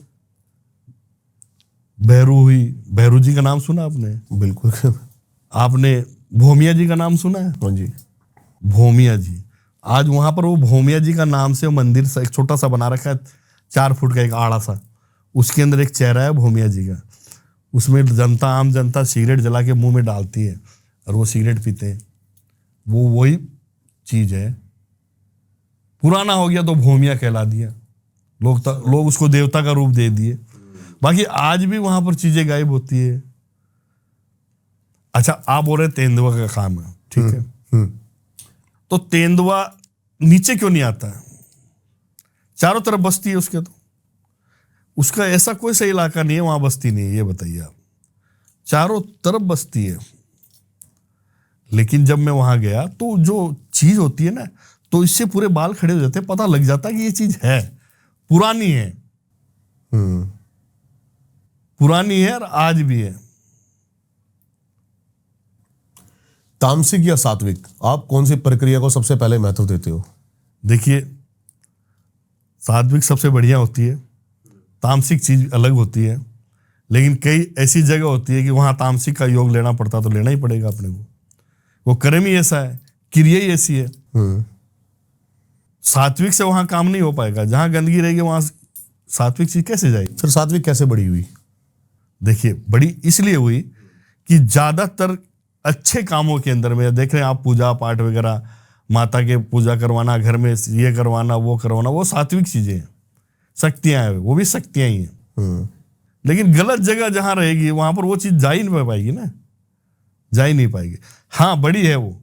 भैरू हुई। भैरू जी का नाम सुना आपने? बिल्कुल। आपने भोमिया जी का नाम सुना है? हाँ जी। भोमिया जी, आज वहां पर वो भोमिया जी का नाम से मंदिर सा एक छोटा सा बना रखा है, 4 फुट का एक आड़ा सा, उसके अंदर एक चेहरा है भोमिया जी का। उसमें जनता, आम जनता सिगरेट जला के मुंह में डालती है और वो सिगरेट पीते हैं। वो वही चीज है। पुराना हो गया तो भोमिया कहला दिया, लोग उसको देवता का रूप दे दिए। बाकी आज भी वहां पर चीजें गायब होती है। अच्छा, आप बोल रहे तेंदुआ का काम है, ठीक है। तो तेंदुआ नीचे क्यों नहीं आता है? चारों तरफ बस्ती है उसके, तो उसका ऐसा कोई सही इलाका नहीं है वहां बस्ती नहीं है, ये बताइए आप। चारों तरफ बस्ती है। लेकिन जब मैं वहां गया तो जो चीज होती है ना, तो इससे पूरे बाल खड़े हो जाते हैं, पता लग जाता है कि ये चीज है, पुरानी है। पुरानी है और आज भी है। तामसिक या सात्विक, आप कौन सी प्रक्रिया को सबसे पहले महत्व देते हो? देखिए, सात्विक सबसे बढ़िया होती है, तामसिक चीज अलग होती है। लेकिन कई ऐसी जगह होती है कि वहां तामसिक का योग लेना पड़ता, तो लेना ही पड़ेगा अपने को। वो कर्म ही ऐसा है, क्रिया ही ऐसी है। सात्विक से वहां काम नहीं हो पाएगा। जहां गंदगी रहेगी वहां सात्विक चीज कैसे जाएगी? फिर सात्विक कैसे बड़ी हुई? देखिए, बड़ी इसलिए हुई कि ज्यादातर अच्छे कामों के अंदर में देख रहे हैं आप, पूजा पाठ वगैरह, माता के पूजा करवाना, घर में ये करवाना, वो सात्विक चीजें हैं, शक्तियां हैं, वो भी शक्तियां ही हैं। लेकिन गलत जगह जहां रहेगी वहां पर वो चीज जा ही नहीं पाएगी ना, जा ही नहीं पाएगी। हाँ, बड़ी है वो,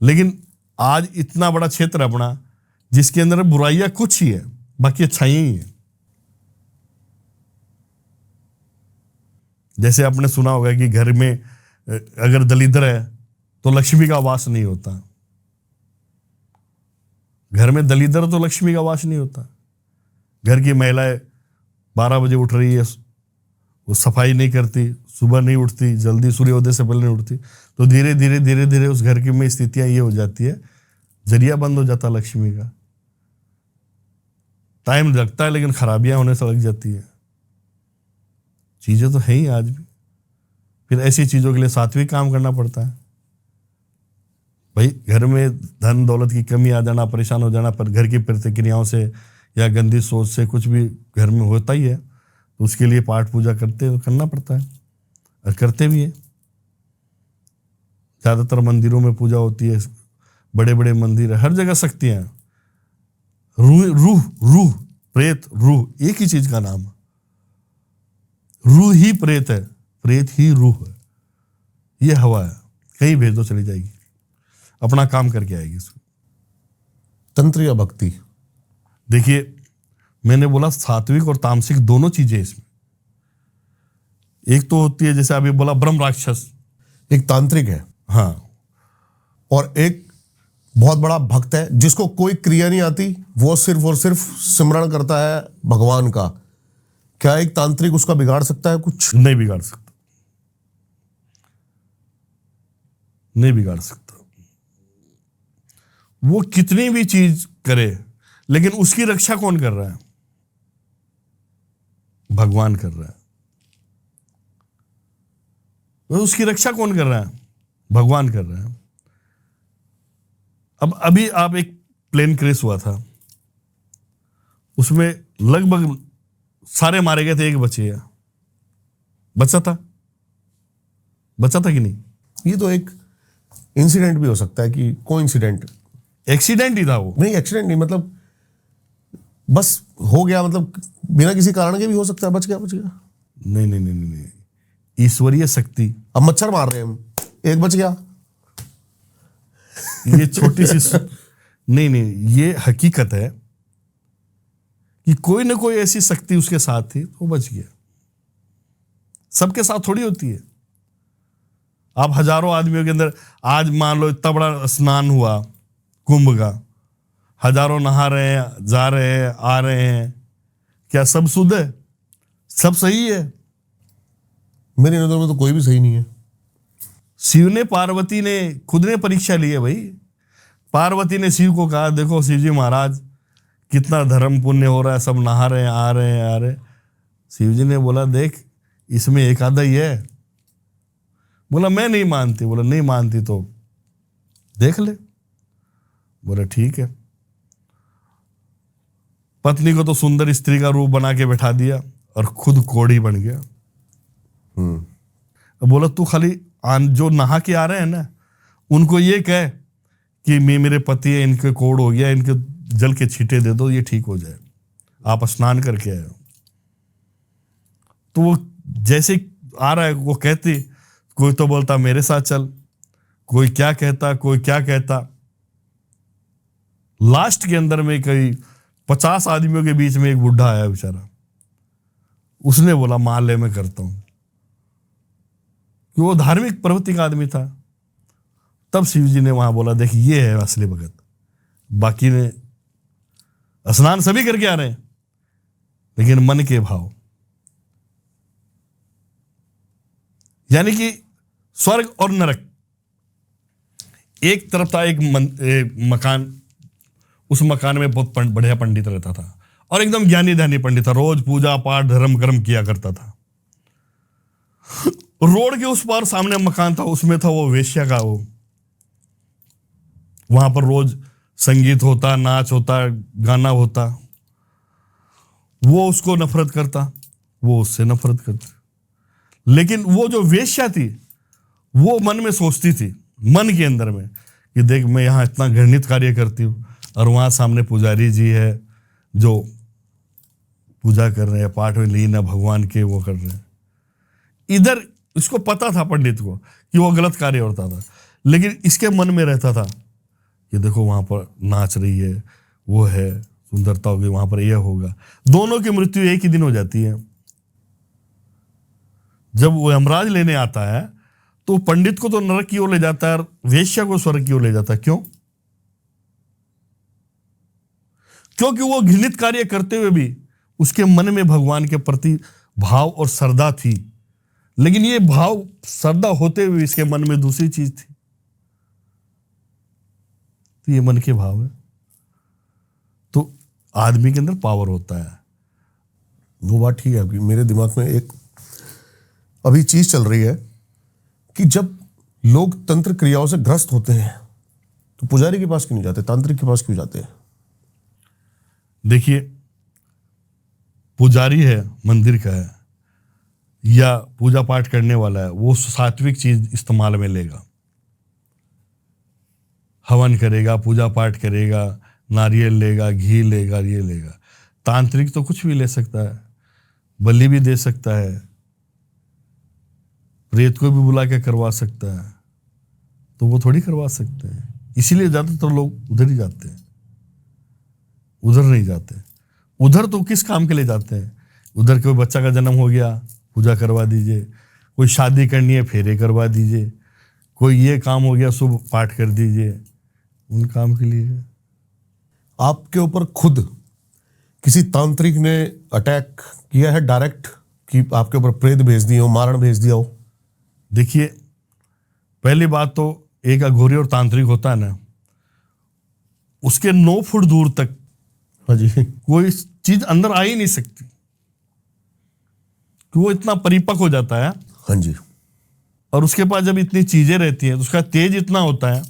लेकिन आज इतना बड़ा क्षेत्र अपना जिसके अंदर बुराइयां कुछ ही है, बाकी अच्छाइयां ही है। जैसे आपने सुना होगा कि घर में अगर दलिद्र है तो लक्ष्मी का वास नहीं होता। घर में दलिद्र तो लक्ष्मी का वास नहीं होता। घर की महिलाएं 12 बजे उठ रही है, वो सफाई नहीं करती, सुबह नहीं उठती, जल्दी सूर्योदय से पहले नहीं उठती, तो धीरे धीरे उस घर की में स्थितियां ये हो जाती है, जरिया बंद हो जाता लक्ष्मी का। टाइम लगता है लेकिन खराबियां होने से लग जाती है। चीजें तो है ही आज भी। फिर ऐसी चीजों के लिए सात्विक काम करना पड़ता है। भाई, घर में धन दौलत की कमी आ जाना, परेशान हो जाना, पर घर की प्रतिक्रियाओं से या गंदी सोच से कुछ भी घर में होता ही है, तो उसके लिए पाठ पूजा करना पड़ता है और करते भी है। ज्यादातर मंदिरों में पूजा होती है, बड़े बड़े मंदिर है, हर जगह शक्तियां हैं। रूह प्रेत, रूह एक ही चीज का नाम है। रूह ही प्रेत है, प्रेत ही रूह है। ये हवा है, कहीं भेज दो चली जाएगी, अपना काम करके आएगी। इसको तंत्र या भक्ति? देखिए, मैंने बोला सात्विक और तामसिक दोनों चीजें इसमें। एक तो होती है जैसे अभी बोला ब्रह्म राक्षस, एक तांत्रिक है, हाँ, और एक बहुत बड़ा भक्त है जिसको कोई क्रिया नहीं आती, वो सिर्फ और सिर्फ सिमरण करता है भगवान का। क्या एक तांत्रिक उसका बिगाड़ सकता है कुछ? नहीं बिगाड़ सकता, नहीं बिगाड़ सकता। वो कितनी भी चीज करे, लेकिन उसकी रक्षा कौन कर रहा है? भगवान कर रहा है। वो उसकी रक्षा कौन कर रहा है? भगवान कर रहा है। अब अभी आप एक प्लेन क्रैश हुआ था, उसमें लगभग सारे मारे गए थे, एक बचे गया। बचा था कि नहीं? ये तो एक इंसिडेंट भी हो सकता है कि कोइंसिडेंट, एक्सीडेंट ही था वो। नहीं, एक्सीडेंट नहीं, मतलब बस हो गया, मतलब बिना किसी कारण के भी हो सकता है, बच गया। नहीं, ईश्वरीय शक्ति। अब मच्छर मार रहे हैं हम, एक बच गया। ये छोटी सी नहीं, ये हकीकत है कि कोई ना कोई ऐसी शक्ति उसके साथ थी, वो बच गया। सबके साथ थोड़ी होती है। आप हजारों आदमियों के अंदर, आज मान लो इतना बड़ा स्नान हुआ कुंभ का, हजारों नहा रहे हैं, जा रहे हैं, आ रहे हैं, क्या सब शुद्ध है? सब सही है? मेरी नजर में तो कोई भी सही नहीं है। शिव ने, पार्वती ने खुद ने परीक्षा ली है भाई। पार्वती ने शिव को कहा, देखो शिव जी महाराज कितना धर्म पुण्य हो रहा है, सब नहा रहे हैं, आ रहे हैं, आ रहे हैं। शिव जी ने बोला, देख इसमें एक आधा ही है। बोला मैं नहीं मानती। बोला नहीं मानती तो देख ले। बोला ठीक है। पत्नी को तो सुंदर स्त्री का रूप बना के बैठा दिया और खुद कोढ़ी बन गया। बोला तू खाली जो नहा के आ रहे हैं ना, उनको ये कह कि मेरे पति है, इनके कोढ़ हो गया, इनके जल के छींटे दे दो, ये ठीक हो जाए, आप स्नान करके आए। तो वो जैसे आ रहा है, वो कहती, कोई तो बोलता मेरे साथ चल, कोई क्या कहता, कोई क्या कहता। लास्ट के अंदर में कई 50 आदमियों के बीच में एक बुढ़ा आया बेचारा, उसने बोला मान ले मैं करता हूं, कि वो धार्मिक प्रवृत्ति का आदमी था। तब शिव जी ने वहां बोला, देख ये है असली भगत। बाकी ने स्नान सभी करके आ रहे हैं, लेकिन मन के भाव, यानी कि स्वर्ग और नरक। एक तरफ था एक मकान, उस मकान में बहुत बढ़िया पंडित रहता था और एकदम ज्ञानी ध्यानी पंडित था, रोज पूजा पाठ धर्म कर्म किया करता था। रोड के उस पार सामने मकान था, उसमें था वो वेश्या का वो, वहां पर रोज संगीत होता, नाच होता, गाना होता। वो उसको नफरत करता, वो उससे नफरत करता। लेकिन वो जो वेश्या थी, वो मन में सोचती थी, मन के अंदर में, कि देख मैं यहाँ इतना घृणित कार्य करती हूँ और वहाँ सामने पुजारी जी है जो पूजा कर रहे हैं, पाठ में लीन है, भगवान के वो कर रहे हैं। इधर इसको पता था पंडित को कि वो गलत कार्य होता था, लेकिन इसके मन में रहता था कि देखो वहाँ पर नाच रही है, वो है, सुंदरता होगी, वहाँ पर यह होगा। दोनों की मृत्यु एक ही दिन हो जाती है। जब वो यमराज लेने आता है तो पंडित को तो नरक की ओर ले जाता है और वेश्या को स्वर्ग की ओर ले जाता है। क्यों? क्योंकि वो घृणित कार्य करते हुए भी उसके मन में भगवान के प्रति भाव और श्रद्धा थी, लेकिन ये भाव श्रद्धा होते हुए इसके मन में दूसरी चीज थी। तो ये मन के भाव है। तो आदमी के अंदर पावर होता है। वो बात ठीक है। अभी मेरे दिमाग में एक अभी चीज चल रही है कि जब लोग तंत्र क्रियाओं से ग्रस्त होते हैं तो पुजारी के पास क्यों नहीं जाते, तांत्रिक के पास क्यों जाते हैं? देखिए, पुजारी है, मंदिर का है या पूजा पाठ करने वाला है, वो सात्विक चीज इस्तेमाल में लेगा, हवन करेगा, पूजा पाठ करेगा, नारियल लेगा, घी लेगा, ये लेगा। तांत्रिक तो कुछ भी ले सकता है, बलि भी दे सकता है, प्रेत को भी बुला के करवा सकता है, तो वो थोड़ी करवा सकते हैं। इसीलिए ज्यादातर लोग उधर ही जाते हैं, उधर नहीं जाते। उधर तो किस काम के लिए जाते हैं? उधर कोई बच्चा का जन्म हो गया, पूजा करवा दीजिए, कोई शादी करनी है, फेरे करवा दीजिए, कोई ये काम हो गया, शुभ पाठ कर दीजिए, उन काम के लिए। आपके ऊपर खुद किसी तांत्रिक ने अटैक किया है डायरेक्ट, कि आपके ऊपर प्रेत भेज दिए हो, मारण भेज दिया हो? देखिए, पहली बात तो एक अघोरी और तांत्रिक होता है ना, उसके 9 फुट दूर तक हाँ जी, कोई चीज अंदर आ ही नहीं सकती, कि वो इतना परिपक्व हो जाता है। हाँ जी। और उसके पास जब इतनी चीजें रहती हैं तो उसका तेज इतना होता है,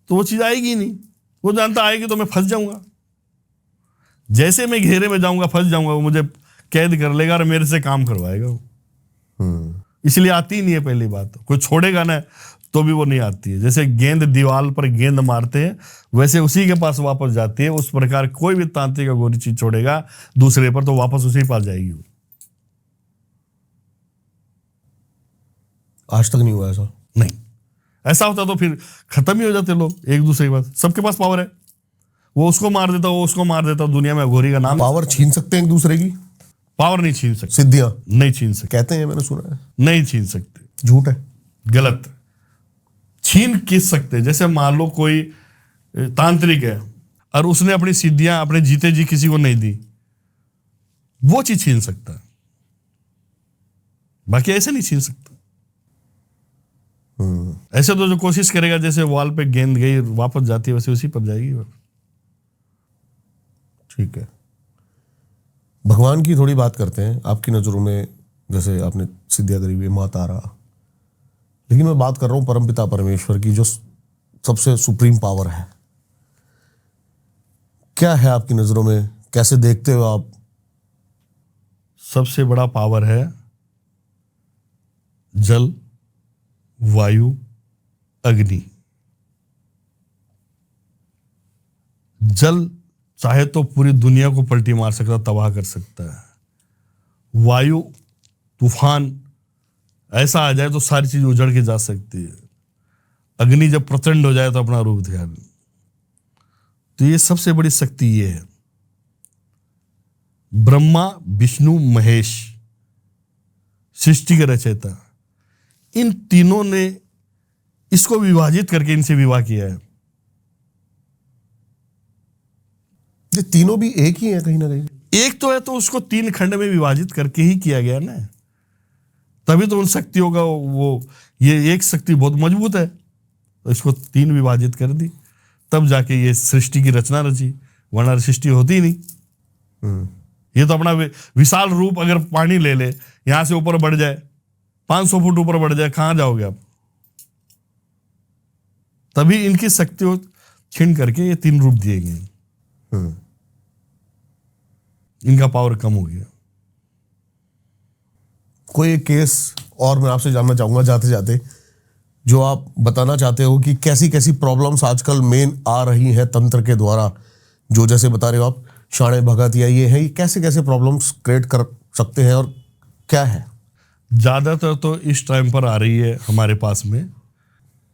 तो वो चीज आएगी नहीं। वो जानता आएगी तो मैं फंस जाऊंगा, जैसे मैं घेरे में जाऊंगा फंस जाऊंगा, वो मुझे कैद कर लेगा और मेरे से काम करवाएगा वो। इसलिए आती ही नहीं है। पहली बात तो कोई छोड़ेगा ना तो भी वो नहीं आती है। जैसे गेंद दीवार पर गेंद मारते हैं, वैसे उसी के पास वापस जाती है। उस प्रकार कोई भी तांत्रिक अघोरी चीज छोड़ेगा दूसरे पर तो वापस उसी के पास जाएगी वो। आज तक नहीं हुआ ऐसा? नहीं, ऐसा होता तो फिर खत्म ही हो जाते लोग एक दूसरे के पास। सबके पास पावर है, वो उसको मार देता, वो उसको मार देता। दुनिया में अघोरी का नाम, पावर छीन सकते हैं एक दूसरे की? पावर नहीं छीन सकते, सिद्धियां नहीं छीन सकते, कहते हैं, मैंने सुना है। नहीं छीन सकते, झूठ है? गलत। छीन किस सकते, जैसे मान लो कोई तांत्रिक है और उसने अपनी सिद्धियां अपने जीते जी किसी को नहीं दी, वो चीज छीन सकता है, बाकी ऐसे नहीं छीन सकता। ऐसे तो जो कोशिश करेगा, जैसे वॉल पे गेंद गई वापस जाती है वैसे उसी पर जाएगी। ठीक है, भगवान की थोड़ी बात करते हैं। आपकी नजरों में जैसे आपने सिद्धियां करी हुई माँ तारा, लेकिन मैं बात कर रहा हूं परमपिता परमेश्वर की, जो सबसे सुप्रीम पावर है। क्या है आपकी नजरों में, कैसे देखते हो आप? सबसे बड़ा पावर है जल, वायु, अग्नि। जल चाहे तो पूरी दुनिया को पलटी मार सकता, तबाह कर सकता है। वायु, तूफान ऐसा आ जाए तो सारी चीज उजड़ के जा सकती है। अग्नि जब प्रचंड हो जाए तो अपना रूप दिखा। तो ये सबसे बड़ी शक्ति ये है। ब्रह्मा, विष्णु, महेश, सृष्टि के रचयिता, इन तीनों ने इसको विभाजित करके इनसे विवाह किया है। ये तीनों भी एक ही है कहीं ना कहीं। एक तो है तो उसको तीन खंड में विभाजित करके ही किया गया ना, तभी तो उन शक्तियों का वो, ये एक शक्ति बहुत मजबूत है तो इसको तीन विभाजित कर दी, तब जाके ये सृष्टि की रचना रची, वरना सृष्टि होती ही नहीं। ये तो अपना विशाल रूप, अगर पानी ले ले, यहां से ऊपर बढ़ जाए 500 फुट ऊपर बढ़ जाए, कहां जाओगे आप? तभी इनकी शक्तियों छीन करके ये तीन रूप दिए गए। इनका पावर कम हो गया। कोई एक केस और मैं आपसे जानना चाहूंगा जाते जाते, जो आप बताना चाहते हो कि कैसी कैसी प्रॉब्लम्स आजकल मेन आ रही हैं तंत्र के द्वारा, जो जैसे बता रहे हो आप शाणे भगत या ये है, ये कैसे कैसे प्रॉब्लम्स क्रिएट कर सकते हैं और क्या है? ज्यादातर तो इस टाइम पर आ रही है हमारे पास में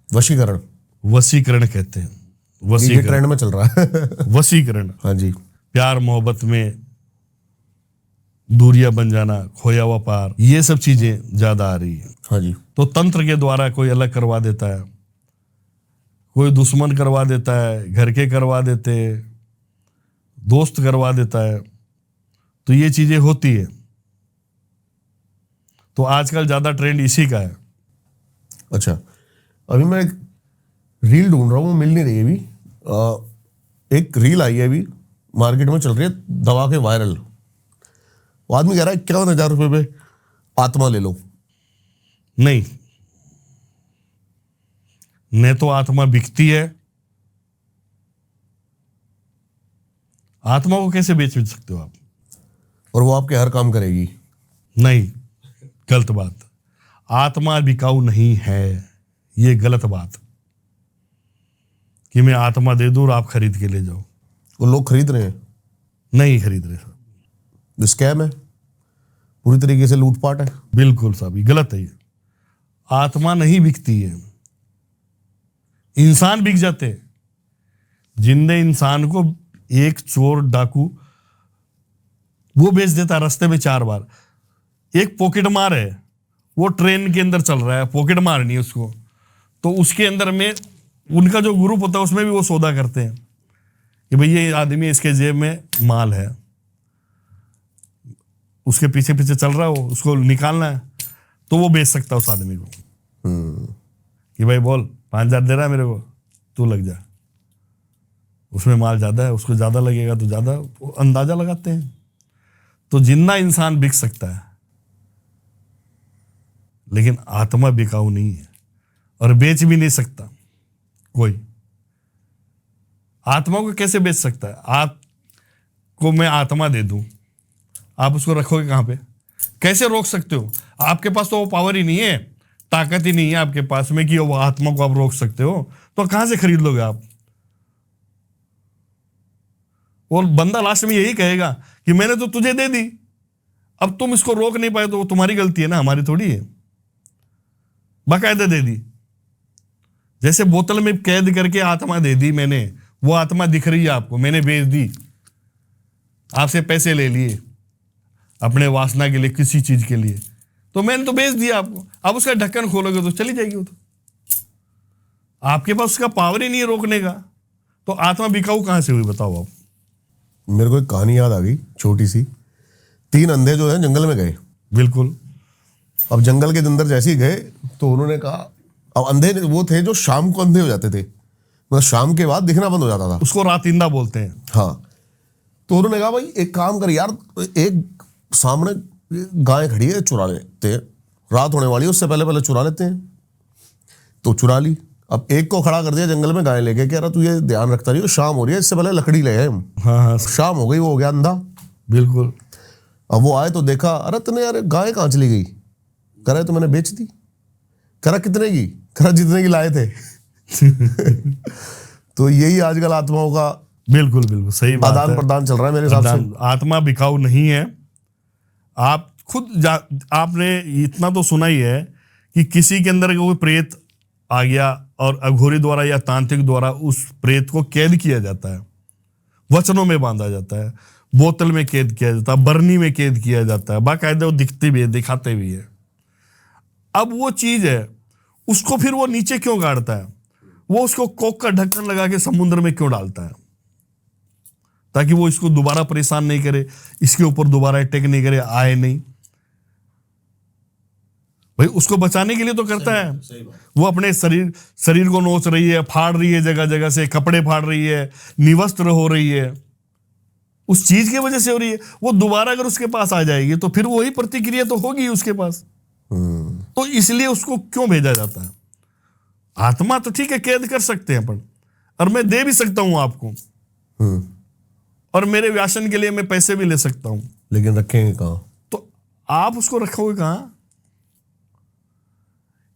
वशीकरण। वशीकरण कहते हैं। ये वशीकरण, ट्रेंड में चल रहा है। वशीकरण, हाँ जी। प्यार मोहब्बत में दूरियां बन जाना, खोया हुआ पार, ये सब चीजें ज्यादा आ रही है। हाँ जी। तो तंत्र के द्वारा कोई अलग करवा देता है, कोई दुश्मन करवा देता है, घर के करवा देते, दोस्त करवा देता है, तो ये चीजें होती है। तो आजकल ज्यादा ट्रेंड इसी का है। अच्छा, अभी मैं एक रील ढूंढ रहा हूँ, मिल नहीं रही है अभी। एक रील आई है अभी, मार्केट में चल रही है, दबा के वायरल। वो आदमी कह रहा है 51,000 रुपये पे आत्मा ले लो। नहीं, न तो आत्मा बिकती है, आत्मा को कैसे बेच सकते हो आप? और वो आपके हर काम करेगी। नहीं, गलत बात। आत्मा बिकाऊ नहीं है, ये गलत बात कि मैं आत्मा दे दूं और आप खरीद के ले जाओ। वो लोग खरीद रहे हैं, नहीं खरीद रहे साहब, स्कैम है, पूरी तरीके से लूटपाट है। बिल्कुल साहब, ये गलत है। ये आत्मा नहीं बिकती है, इंसान बिक जाते हैं। जिंदे इंसान को एक चोर डाकू वो बेच देता रास्ते में 4 बार। एक पॉकेट मार है, वो ट्रेन के अंदर चल रहा है, पॉकेट मारनी है उसको, तो उसके अंदर में उनका जो ग्रुप होता है उसमें भी वो सौदा करते हैं कि भैया ये आदमी, इसके जेब में माल है, उसके पीछे पीछे चल रहा हो, उसको निकालना है, तो वो बेच सकता है उस आदमी को कि भाई बोल 5,000 दे रहा है मेरे को, तू लग जा, उसमें माल ज्यादा है, उसको ज्यादा लगेगा तो ज्यादा, अंदाजा लगाते हैं। तो जिंदा इंसान बिक सकता है, लेकिन आत्मा बिकाऊ नहीं है और बेच भी नहीं सकता कोई। आत्मा को कैसे बेच सकता है? आपको मैं आत्मा दे दूं, आप उसको रखोगे कहां पे? कैसे रोक सकते हो? आपके पास तो वो पावर ही नहीं है, ताकत ही नहीं है आपके पास में कि वो आत्मा को आप रोक सकते हो, तो कहां से खरीद लोगे आप? और बंदा लास्ट में यही कहेगा कि मैंने तो तुझे दे दी, अब तुम इसको रोक नहीं पाए तो वो तुम्हारी गलती है ना, हमारी थोड़ी है। बाकायदा दे दी, जैसे बोतल में कैद करके आत्मा दे दी मैंने, वो आत्मा दिख रही है आपको, मैंने बेच दी, आपसे पैसे ले लिए, अपने वासना के लिए, किसी चीज के लिए, तो मैंने तो बेच दिया आपको। अब उसका ढक्कन खोलोगे तो चली जाएगी वो, तो आपके पास उसका पावर ही नहीं है रोकने का, तो आत्मा बिकाऊ कहां से हुई बताओ आप। मेरे को एक कहानी याद आ गई छोटी सी। 3 अंधे जो है जंगल में गए। बिल्कुल। अब जंगल के अंदर जैसे ही गए तो उन्होंने कहा, अब अंधे वो थे जो शाम को अंधे हो जाते थे, मतलब शाम के बाद दिखना बंद हो जाता था, उसको रातिंदा बोलते हैं। हाँ। तो उन्होंने कहा भाई एक काम कर यार, एक सामने गाय खड़ी है, चुरा लेते हैं, रात होने वाली है, उससे पहले पहले चुरा लेते हैं। तो चुरा ली। अब एक को खड़ा कर दिया जंगल में गाय लेके, कह रहा तू ये ध्यान रखता रही हो, शाम हो रही है, इससे पहले लकड़ी ले आए हम। हाँ, शाम हो गई, वो हो गया अंधा। बिल्कुल। अब वो आए तो देखा, अरे तूने यार गाय कहाँ चली गई? कह रहा है तो मैंने बेच दी। कह रहा कितने की? कह रहा जितने की लाए थे। तो यही आजकल आत्माओं का बिल्कुल बिल्कुल सही बात आदान है। प्रदान चल रहा है मेरे हिसाब से। आत्मा बिकाऊ नहीं है। आप खुद आपने इतना तो सुना ही है कि किसी के अंदर कोई प्रेत आ गया और अघोरी द्वारा या तांत्रिक द्वारा उस प्रेत को कैद किया जाता है, वचनों में बांधा जाता है, बोतल में कैद किया जाता है, बरनी में कैद किया जाता है, बाकायदा वो दिखती भी है, दिखाते भी है। अब वो चीज है, उसको फिर वो नीचे क्यों गाड़ता है? वो उसको कोक का ढक्कन लगा के समुद्र में क्यों डालता है? ताकि वो इसको दोबारा परेशान नहीं करे, इसके ऊपर दोबारा अटैक नहीं करे, आए नहीं। भाई उसको बचाने के लिए तो करता है। वो अपने शरीर को नोच रही है, फाड़ रही है, जगह जगह से कपड़े फाड़ रही है, निवस्त्र हो रही है, उस चीज की वजह से हो रही है। वो दोबारा अगर उसके पास आ जाएगी तो फिर वही प्रतिक्रिया तो होगी उसके पास। तो इसलिए उसको क्यों भेजा जाता है? आत्मा तो ठीक है कैद कर सकते हैं अपन, और मैं दे भी सकता हूं आपको, और मेरे व्यासन के लिए मैं पैसे भी ले सकता हूं, लेकिन रखेंगे कहाँ? तो आप उसको रखोगे कहां?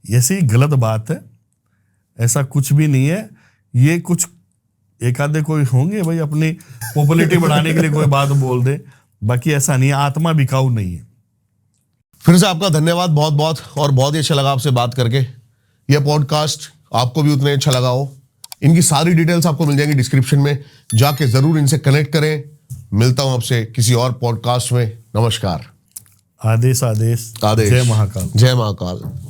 ये सही गलत बात है। ऐसा कुछ भी नहीं है। ये कुछ एक आधे कोई होंगे भाई अपनी पॉपुलैरिटी बढ़ाने के लिए कोई बात बोल दे, बाकी ऐसा नहीं है। आत्मा बिकाऊ नहीं है। फिर से आपका धन्यवाद बहुत बहुत, और बहुत ही अच्छा लगा आपसे बात करके। यह पॉडकास्ट आपको भी उतना अच्छा लगा हो। इनकी सारी डिटेल्स आपको मिल जाएंगी डिस्क्रिप्शन में, जाके जरूर इनसे कनेक्ट करें। मिलता हूं आपसे किसी और पॉडकास्ट में। नमस्कार। आदेश आदेश। आदेश। जय महाकाल। जय महाकाल।